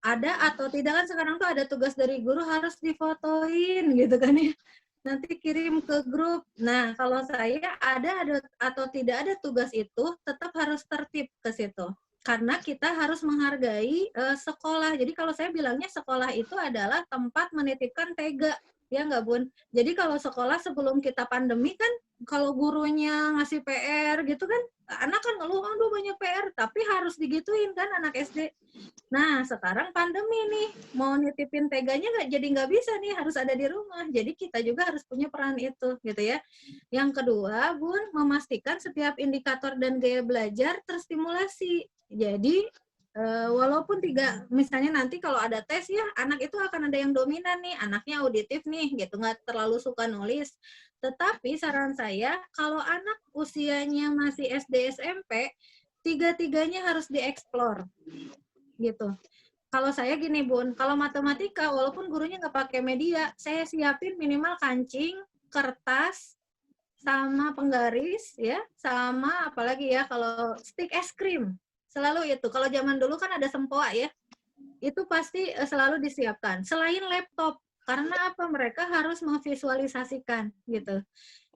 [SPEAKER 1] Ada atau tidak kan sekarang tuh ada tugas dari guru harus difotoin gitu kan ya. Nanti kirim ke grup. Nah, kalau saya ada atau tidak ada tugas itu tetap harus tertib ke situ. Karena kita harus menghargai sekolah. Jadi kalau saya bilangnya sekolah itu adalah tempat menitipkan tega. Ya nggak, Bun? Jadi kalau sekolah sebelum kita pandemi kan, kalau gurunya ngasih PR gitu kan, anak kan ngeluh, aduh banyak PR. Tapi harus digituin kan anak SD. Nah, sekarang pandemi nih, mau nitipin teganya nggak bisa nih, harus ada di rumah. Jadi kita juga harus punya peran itu, gitu ya. Yang kedua, Bun, memastikan setiap indikator dan gaya belajar terstimulasi. Jadi, walaupun misalnya nanti kalau ada tes ya, anak itu akan ada yang dominan nih, anaknya auditif nih, gitu, nggak terlalu suka nulis. Tetapi saran saya, kalau anak usianya masih SD SMP, tiga-tiganya harus dieksplor gitu. Kalau saya gini Bun, kalau matematika walaupun gurunya nggak pakai media, saya siapin minimal kancing, kertas, sama penggaris ya, sama apalagi ya kalau stik es krim. Selalu itu. Kalau zaman dulu kan ada sempoa ya. Itu pasti selalu disiapkan. Selain laptop, karena apa? Mereka harus memvisualisasikan gitu.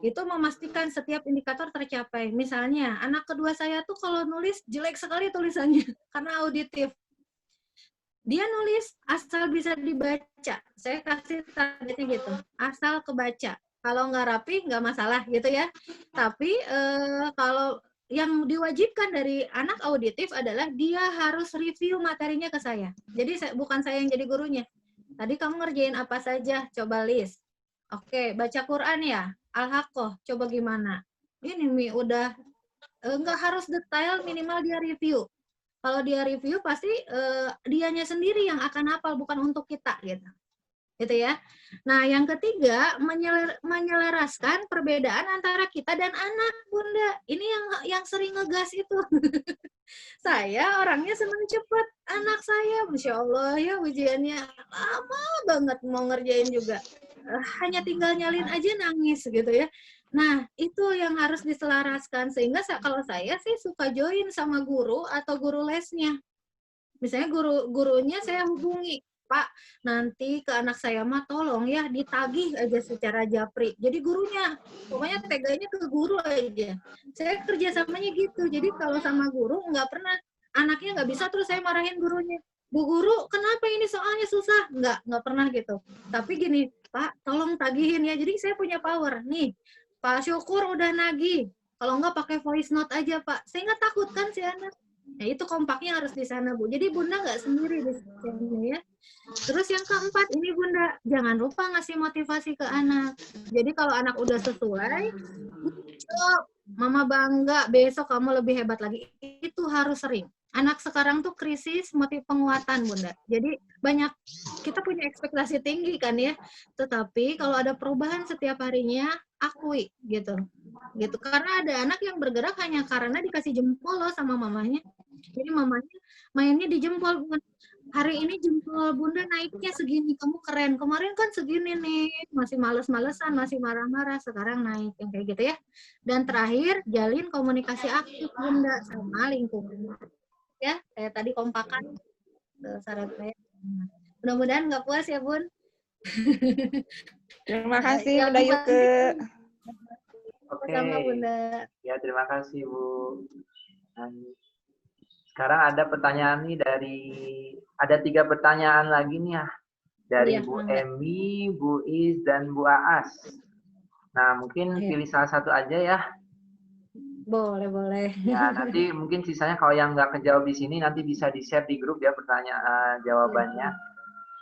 [SPEAKER 1] Itu memastikan setiap indikator tercapai. Misalnya, anak kedua saya tuh kalau nulis jelek sekali tulisannya karena auditif. Dia nulis asal bisa dibaca. Saya kasih targetnya gitu, asal kebaca. Kalau nggak rapi nggak masalah gitu ya. Tapi kalau yang diwajibkan dari anak auditif adalah dia harus review materinya ke saya. Jadi bukan saya yang jadi gurunya. Tadi kamu ngerjain apa saja? Coba list. Oke, baca Quran ya? Al-Haqqah, coba gimana? Ini Mi udah nggak harus detail, minimal dia review. Kalau dia review pasti dianya sendiri yang akan hafal, bukan untuk kita gitu. Gitu ya. Nah, yang ketiga menyelaraskan perbedaan antara kita dan anak, Bunda. Ini yang sering ngegas itu. Saya orangnya senang cepet. Anak saya, Masya Allah ya ujiannya lama banget mau ngerjain juga. Hanya tinggal nyalin aja nangis gitu ya. Nah, itu yang harus diselaraskan. Sehingga kalau saya sih suka join sama guru atau guru lesnya. Misalnya gurunya saya hubungi, Pak, nanti ke anak saya mah tolong ya ditagih aja secara japri. Jadi gurunya, pokoknya teganya ke guru aja. Saya kerjasamanya gitu. Jadi kalau sama guru nggak pernah, anaknya nggak bisa terus saya marahin gurunya. Bu guru, kenapa ini soalnya susah? Nggak pernah gitu. Tapi gini, Pak, tolong tagihin ya. Jadi saya punya power. Nih, Pak Syukur udah nagih. Kalau nggak pakai voice note aja, Pak. Saya nggak takut kan si anak. Nah, itu kompaknya harus di sana, Bu. Jadi Bunda nggak sendiri di sini ya. Terus yang keempat, ini Bunda, jangan lupa ngasih motivasi ke anak. Jadi kalau anak udah sesuai, Mama bangga, besok kamu lebih hebat lagi. Itu harus sering. Anak sekarang tuh krisis motif penguatan, Bunda. Jadi banyak, kita punya ekspektasi tinggi kan ya. Tetapi kalau ada perubahan setiap harinya, akui gitu. Gitu. Karena ada anak yang bergerak hanya karena dikasih jempol loh sama mamanya. Jadi mamanya mainnya di jempol, bukan hari ini jempol Bunda naiknya segini, kamu keren. Kemarin kan segini nih, masih males-malesan, masih marah-marah, sekarang naik, yang kayak gitu ya. Dan terakhir, jalin komunikasi aktif Bunda sama lingkungan. Ya, kayak tadi kompakan, saran saya. Mudah-mudahan nggak puas ya, Bun.
[SPEAKER 5] Terima kasih, Bunda Yuke.
[SPEAKER 2] Oke.
[SPEAKER 1] Sama Bunda.
[SPEAKER 2] Ya, terima kasih, Bu. Dan sekarang ada pertanyaan nih ada 3 pertanyaan lagi nih ya. Dari
[SPEAKER 1] Iya,
[SPEAKER 2] Bu
[SPEAKER 1] enggak.
[SPEAKER 2] Emi, Bu Is, dan Bu Aas. Nah, mungkin pilih salah satu aja ya.
[SPEAKER 1] Boleh.
[SPEAKER 2] Ya, nanti mungkin sisanya kalau yang nggak kejawab di sini nanti bisa di-share di grup ya pertanyaan jawabannya.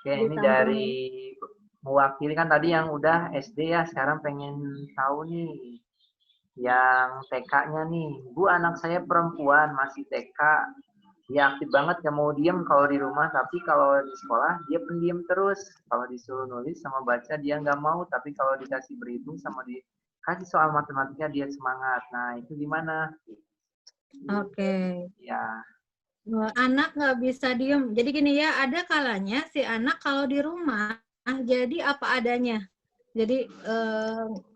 [SPEAKER 2] Oke, ini dari mewakili kan tadi yang udah SD ya, sekarang pengen tahu nih yang TK-nya nih. Bu, anak saya perempuan masih TK, Dia aktif banget, nggak mau diem kalau di rumah, tapi kalau di sekolah dia pendiam terus. Kalau disuruh nulis sama baca dia nggak mau, tapi kalau dikasih berhitung sama dikasih soal matematika dia semangat. Nah itu gimana?
[SPEAKER 1] Oke.
[SPEAKER 2] Ya,
[SPEAKER 1] Anak nggak bisa diem. Jadi gini ya, ada kalanya si anak kalau di rumah jadi apa adanya. Jadi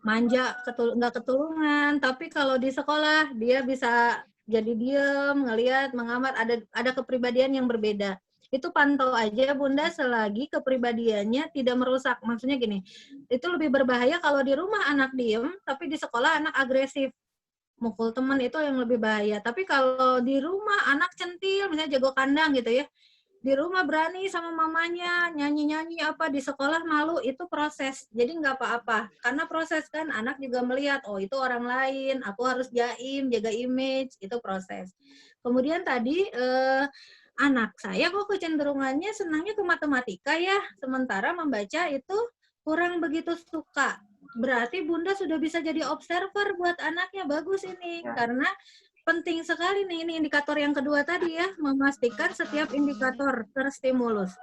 [SPEAKER 1] manja, nggak ketulungan. Tapi kalau di sekolah dia bisa jadi diem, ngelihat, mengamat. Ada kepribadian yang berbeda. Itu pantau aja Bunda selagi kepribadiannya tidak merusak. Maksudnya gini, itu lebih berbahaya kalau di rumah anak diem, tapi di sekolah anak agresif. Mukul teman itu yang lebih bahaya. Tapi kalau di rumah anak centil, misalnya jago kandang gitu ya, di rumah berani sama mamanya, nyanyi-nyanyi apa, di sekolah malu, itu proses. Jadi nggak apa-apa. Karena proses kan, anak juga melihat, oh itu orang lain, aku harus jaim, jaga image, itu proses. Kemudian tadi, anak saya kok kecenderungannya senangnya ke matematika ya, sementara membaca itu kurang begitu suka. Berarti Bunda sudah bisa jadi observer buat anaknya, bagus ini.
[SPEAKER 2] Ya.
[SPEAKER 1] Karena penting sekali nih, ini indikator yang kedua tadi ya, memastikan setiap indikator terstimulus.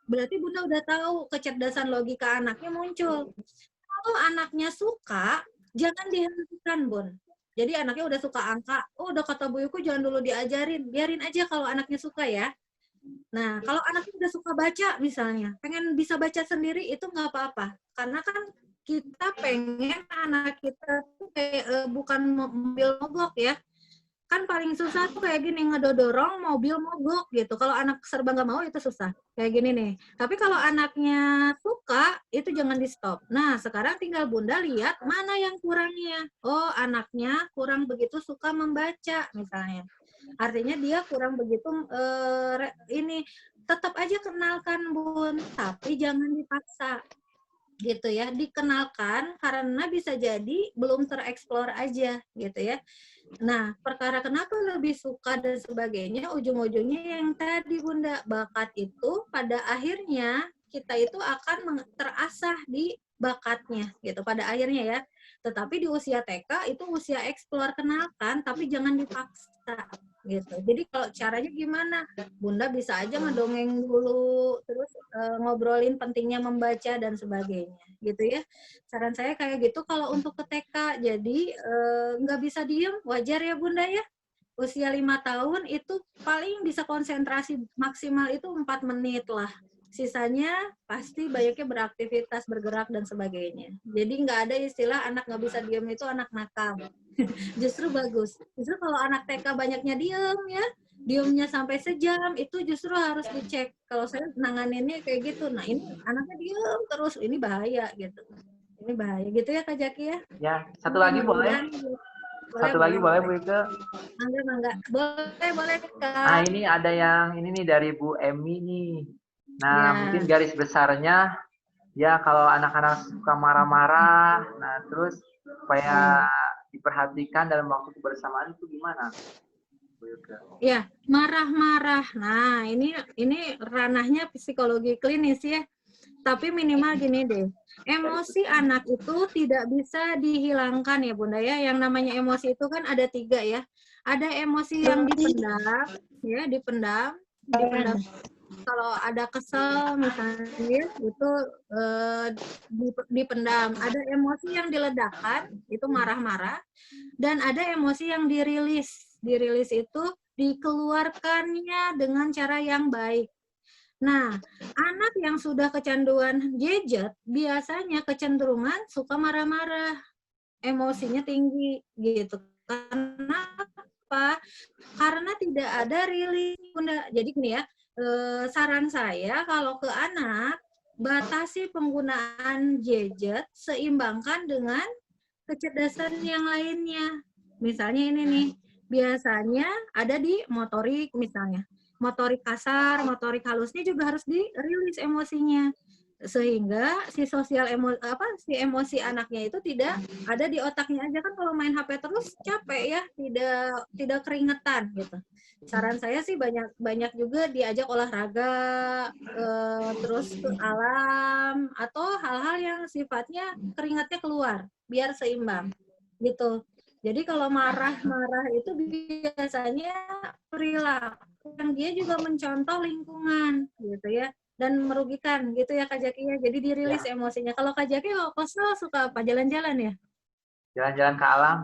[SPEAKER 1] Berarti Bunda udah tahu kecerdasan logika anaknya muncul. Kalau anaknya suka, jangan dihentikan, Bun. Jadi anaknya udah suka angka, oh udah kata Bu Yuku jangan dulu diajarin, biarin aja kalau anaknya suka ya. Nah, kalau anaknya udah suka baca misalnya, pengen bisa baca sendiri itu nggak apa-apa. Karena kan kita pengen anak kita tuh kayak bukan mobil mogok ya. Kan paling susah tuh kayak gini, ngedorong mobil mogok gitu. Kalau anak serba nggak mau itu susah. Kayak gini nih. Tapi kalau anaknya suka, itu jangan di stop. Nah, sekarang tinggal Bunda lihat mana yang kurangnya. Oh, anaknya kurang begitu suka membaca misalnya. Artinya dia kurang begitu ini tetap aja kenalkan Bun, tapi jangan dipaksa gitu ya, dikenalkan karena bisa jadi belum tereksplor aja gitu ya. Nah, perkara kenapa lebih suka dan sebagainya, ujung-ujungnya yang tadi Bunda, bakat itu pada akhirnya kita itu akan terasah di bakatnya gitu pada akhirnya ya. Tetapi di usia TK itu usia eksplor, kenalkan tapi jangan dipaksa gitu. Jadi kalau caranya gimana? Bunda bisa aja ngedongeng dulu, terus ngobrolin pentingnya membaca dan sebagainya gitu ya. Saran saya kayak gitu kalau untuk ke TK. Jadi nggak bisa diem, wajar ya Bunda ya. Usia 5 tahun itu paling bisa konsentrasi maksimal itu 4 menit lah. Sisanya pasti banyaknya beraktivitas, bergerak, dan sebagainya. Jadi nggak ada istilah anak nggak bisa diem itu anak nakal. Justru bagus. Justru kalau anak TK banyaknya diem ya, diemnya sampai sejam, itu justru harus dicek. Kalau saya nanganinnya kayak gitu, nah ini anaknya diem terus, ini bahaya gitu. Ini bahaya gitu ya Kak Jaki ya.
[SPEAKER 2] ya. Satu lagi boleh? Satu lagi boleh Bu Ike?
[SPEAKER 1] Enggak. Boleh Kak.
[SPEAKER 2] Nah ini ada yang ini nih dari Bu Emi nih. Nah
[SPEAKER 1] Ya.
[SPEAKER 2] mungkin garis besarnya ya kalau anak-anak suka marah-marah, nah terus supaya diperhatikan dalam waktu kebersamaan itu gimana? Bu Ike?
[SPEAKER 1] Ya, marah-marah. Nah, ini ranahnya psikologi klinis ya. Tapi minimal gini deh, emosi anak itu tidak bisa dihilangkan ya Bunda ya. Yang namanya emosi itu kan ada 3 ya. Ada emosi yang dipendam, ya dipendam. Kalau ada kesel misalnya itu dipendam. Ada emosi yang diledakkan, itu marah-marah. Dan ada emosi yang dirilis. Dirilis itu dikeluarkannya dengan cara yang baik. Nah, anak yang sudah kecanduan gadget biasanya kecenderungan suka marah-marah, emosinya tinggi gitu. Karena apa? Karena tidak ada rilis, Bunda. Jadi gini ya, saran saya kalau ke anak batasi penggunaan gadget, seimbangkan dengan kecerdasan yang lainnya. Misalnya ini nih, biasanya ada di motorik misalnya. Motorik kasar, motorik halusnya juga harus dirilis emosinya. Sehingga si emosi anaknya itu tidak ada di otaknya aja, kan kalau main HP terus capek ya, tidak keringetan gitu. Saran saya sih banyak juga diajak olahraga, terus ke alam atau hal-hal yang sifatnya keringatnya keluar biar seimbang gitu. Jadi kalau marah-marah itu biasanya perilaku dia juga mencontoh lingkungan gitu ya, dan merugikan gitu ya Kak Jaki ya. Jadi dirilis emosinya. Kalau Kak Jaki kalau kesel suka apa? Jalan-jalan ya?
[SPEAKER 2] Jalan-jalan ke alam.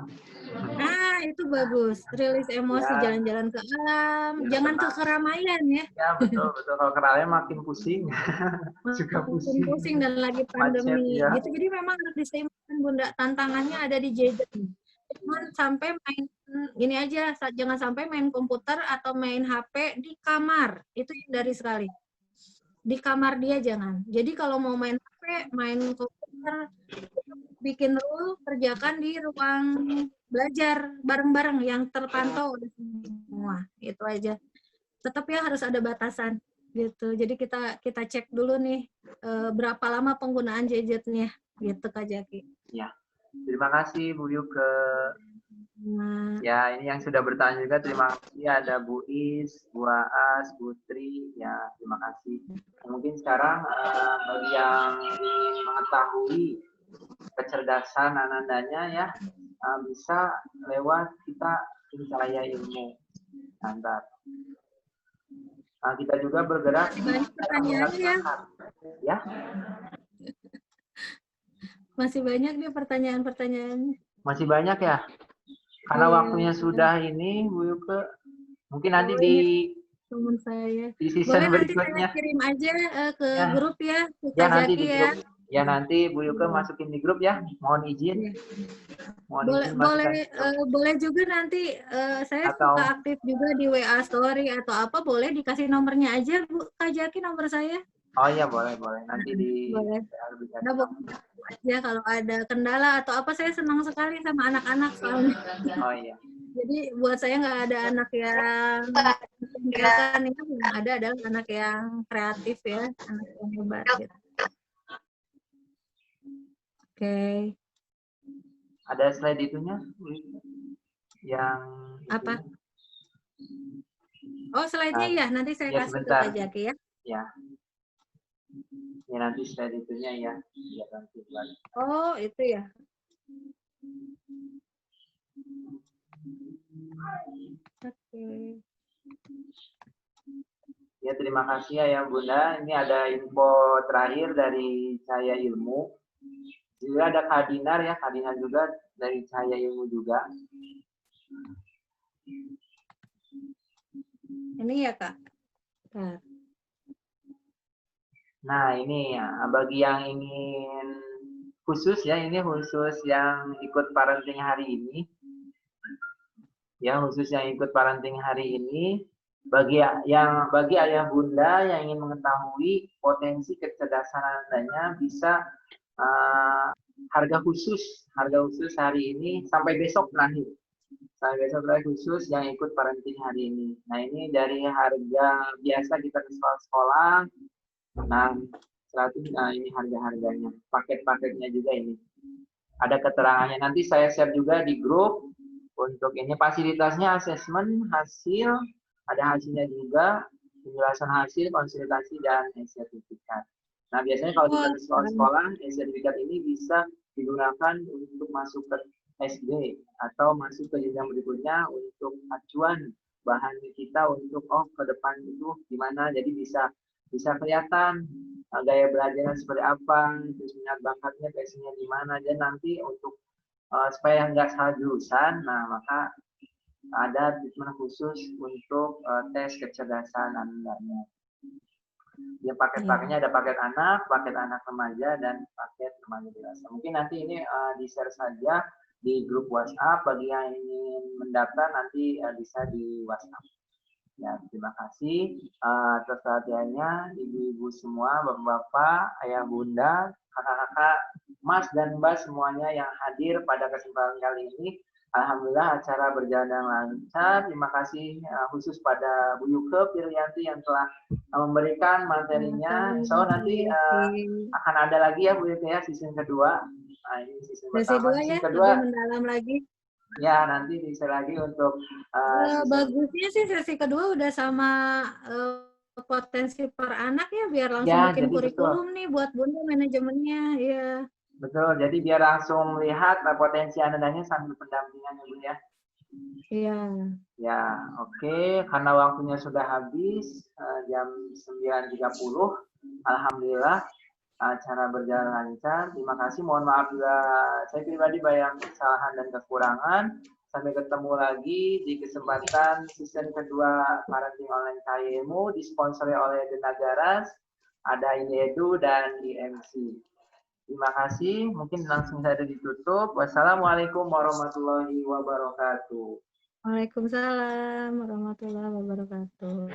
[SPEAKER 1] Ah, itu bagus. Rilis emosi,
[SPEAKER 2] Ya,
[SPEAKER 1] jalan-jalan ke alam,
[SPEAKER 2] biar
[SPEAKER 1] jangan ke
[SPEAKER 2] tenang.
[SPEAKER 1] keramaian ya.
[SPEAKER 2] Ya, betul. Kalau keralnya makin pusing. Juga
[SPEAKER 1] Makin
[SPEAKER 2] pusing.
[SPEAKER 1] pusing dan lagi
[SPEAKER 2] Macet
[SPEAKER 1] pandemi
[SPEAKER 2] ya.
[SPEAKER 1] gitu. Jadi memang harus diseimbangkan Bunda. Tantangannya ada di gadget. Jangan sampai main ini aja, jangan sampai main komputer atau main HP di kamar. Itu hindari sekali. Di kamar dia jangan. Jadi kalau mau main HP, main komputer, bikin rule, kerjakan di ruang belajar bareng-bareng yang terpantau oleh semua. Itu aja. Tetap ya harus ada batasan gitu. Jadi kita cek dulu nih berapa lama penggunaan gadgetnya gitu Kak Jaki.
[SPEAKER 2] Ya. Terima kasih Bu Yuke.
[SPEAKER 1] Nah,
[SPEAKER 2] Ya, ini yang sudah bertanya juga, terima kasih. Ada Bu Is, Bu Aas, Bu Tri, ya terima kasih. Mungkin sekarang bagi yang ingin mengetahui kecerdasan anandanya ya, bisa lewat kita Cahaya Ilmu. Mantap. Kita juga bergerak.
[SPEAKER 1] banyak pertanyaannya ya.
[SPEAKER 2] Ya.
[SPEAKER 1] Masih banyak nih pertanyaan-pertanyaannya.
[SPEAKER 2] Masih banyak ya? Karena waktunya sudah ini, Bu Yuke. Mungkin nanti di
[SPEAKER 1] teman saya.
[SPEAKER 2] di season
[SPEAKER 1] Boleh nanti
[SPEAKER 2] berikutnya.
[SPEAKER 1] saya kirim aja ke grup ya, ke
[SPEAKER 2] Ya
[SPEAKER 1] Kak
[SPEAKER 2] nanti
[SPEAKER 1] Jaki
[SPEAKER 2] di grup. Ya nanti Bu Yuke masukin di grup ya. Mohon izin.
[SPEAKER 1] Boleh juga nanti saya suka aktif juga di WA story atau apa, boleh dikasih nomornya aja Bu Kak Jaki, nomor saya.
[SPEAKER 2] Oh iya boleh nanti
[SPEAKER 1] boleh. Nah, ya kalau ada kendala atau apa, saya senang sekali sama anak-anak soalnya.
[SPEAKER 2] Oh iya.
[SPEAKER 1] Jadi buat saya nggak ada anak yang meninggalkan, itu yang ada adalah anak yang kreatif ya, anak yang hebat gitu. Oke.
[SPEAKER 2] Ada slide itunya? Yang
[SPEAKER 1] apa? Oh, slide-nya ya, nanti saya kasih
[SPEAKER 2] sebentar.
[SPEAKER 1] ke Kak Jaki ya.
[SPEAKER 2] Ya. Ya nanti slide itunya ya. Ya nanti.
[SPEAKER 1] Oh, itu ya. Oke.
[SPEAKER 2] Ya terima kasih ya Bunda. Ini ada info terakhir dari Cahaya Ilmu. Juga ada Kak Dinar ya, Kak Dinar juga dari Cahaya Ilmu juga.
[SPEAKER 1] Ini ya Kak.
[SPEAKER 2] Nah ini ya, bagi yang ingin khusus ya, ini khusus yang ikut parenting hari ini. Ya khusus yang ikut parenting hari ini. Bagi ayah bunda yang ingin mengetahui potensi kecerdasan anaknya, bisa harga khusus hari ini sampai besok terakhir. Sampai besok terakhir khusus yang ikut parenting hari ini. Nah ini dari harga biasa kita ke sekolah. Nah, ini harga-harganya. Paket-paketnya juga ini. Ada keterangannya. Nanti saya share juga di grup. Untuk ini fasilitasnya asesmen, hasil, ada hasilnya juga, penjelasan hasil, konsultasi, dan sertifikat. Nah, biasanya kalau kita ke sekolah-sekolah, sertifikat ini bisa digunakan untuk masuk ke SD atau masuk ke jenjang berikutnya untuk acuan bahan kita untuk ke depan itu gimana. Jadi bisa kelihatan gaya belajarnya seperti apa, terus minat bakatnya, passionnya di mana. Dan nanti untuk supaya nggak salah jurusan, nah maka ada treatment khusus untuk tes kecerdasan anaknya. Ya paket-paketnya ada paket anak remaja, dan paket remaja dewasa. Mungkin nanti ini di-share saja di grup WhatsApp. Bagi yang ingin mendaftar nanti bisa di WhatsApp. Ya, terima kasih atas perhatiannya ibu-ibu semua, bapak-bapak, ayah bunda, kakak-kakak, mas dan mbak semuanya yang hadir pada kesempatan kali ini. Alhamdulillah acara berjalan dengan lancar. Terima kasih khusus pada Bu Yuke Pirianti yang telah memberikan materinya. So nanti akan ada lagi ya Bu Yuke ya, season kedua. Nah, ini season pertama, season kedua
[SPEAKER 1] lebih mendalam lagi.
[SPEAKER 2] Ya, nanti bisa lagi untuk
[SPEAKER 1] bagusnya sih sesi kedua udah sama potensi per anak ya, biar langsung bikin kurikulum nih buat bunda manajemennya ya.
[SPEAKER 2] Betul, jadi biar langsung melihat potensi anaknya sambil pendampingan ya Bu ya.
[SPEAKER 1] Iya.
[SPEAKER 2] Ya, oke. Karena waktunya sudah habis, jam 9.30. Alhamdulillah, acara berjalan lancar. Terima kasih. Mohon maaf juga saya pribadi banyak kesalahan dan kekurangan. Sampai ketemu lagi di kesempatan season kedua parenting online KYMU disponsori oleh The Nagaras, ada INEDU dan IMC. Terima kasih. Mungkin langsung saja ditutup. Wassalamualaikum warahmatullahi wabarakatuh.
[SPEAKER 1] Waalaikumsalam warahmatullahi wabarakatuh.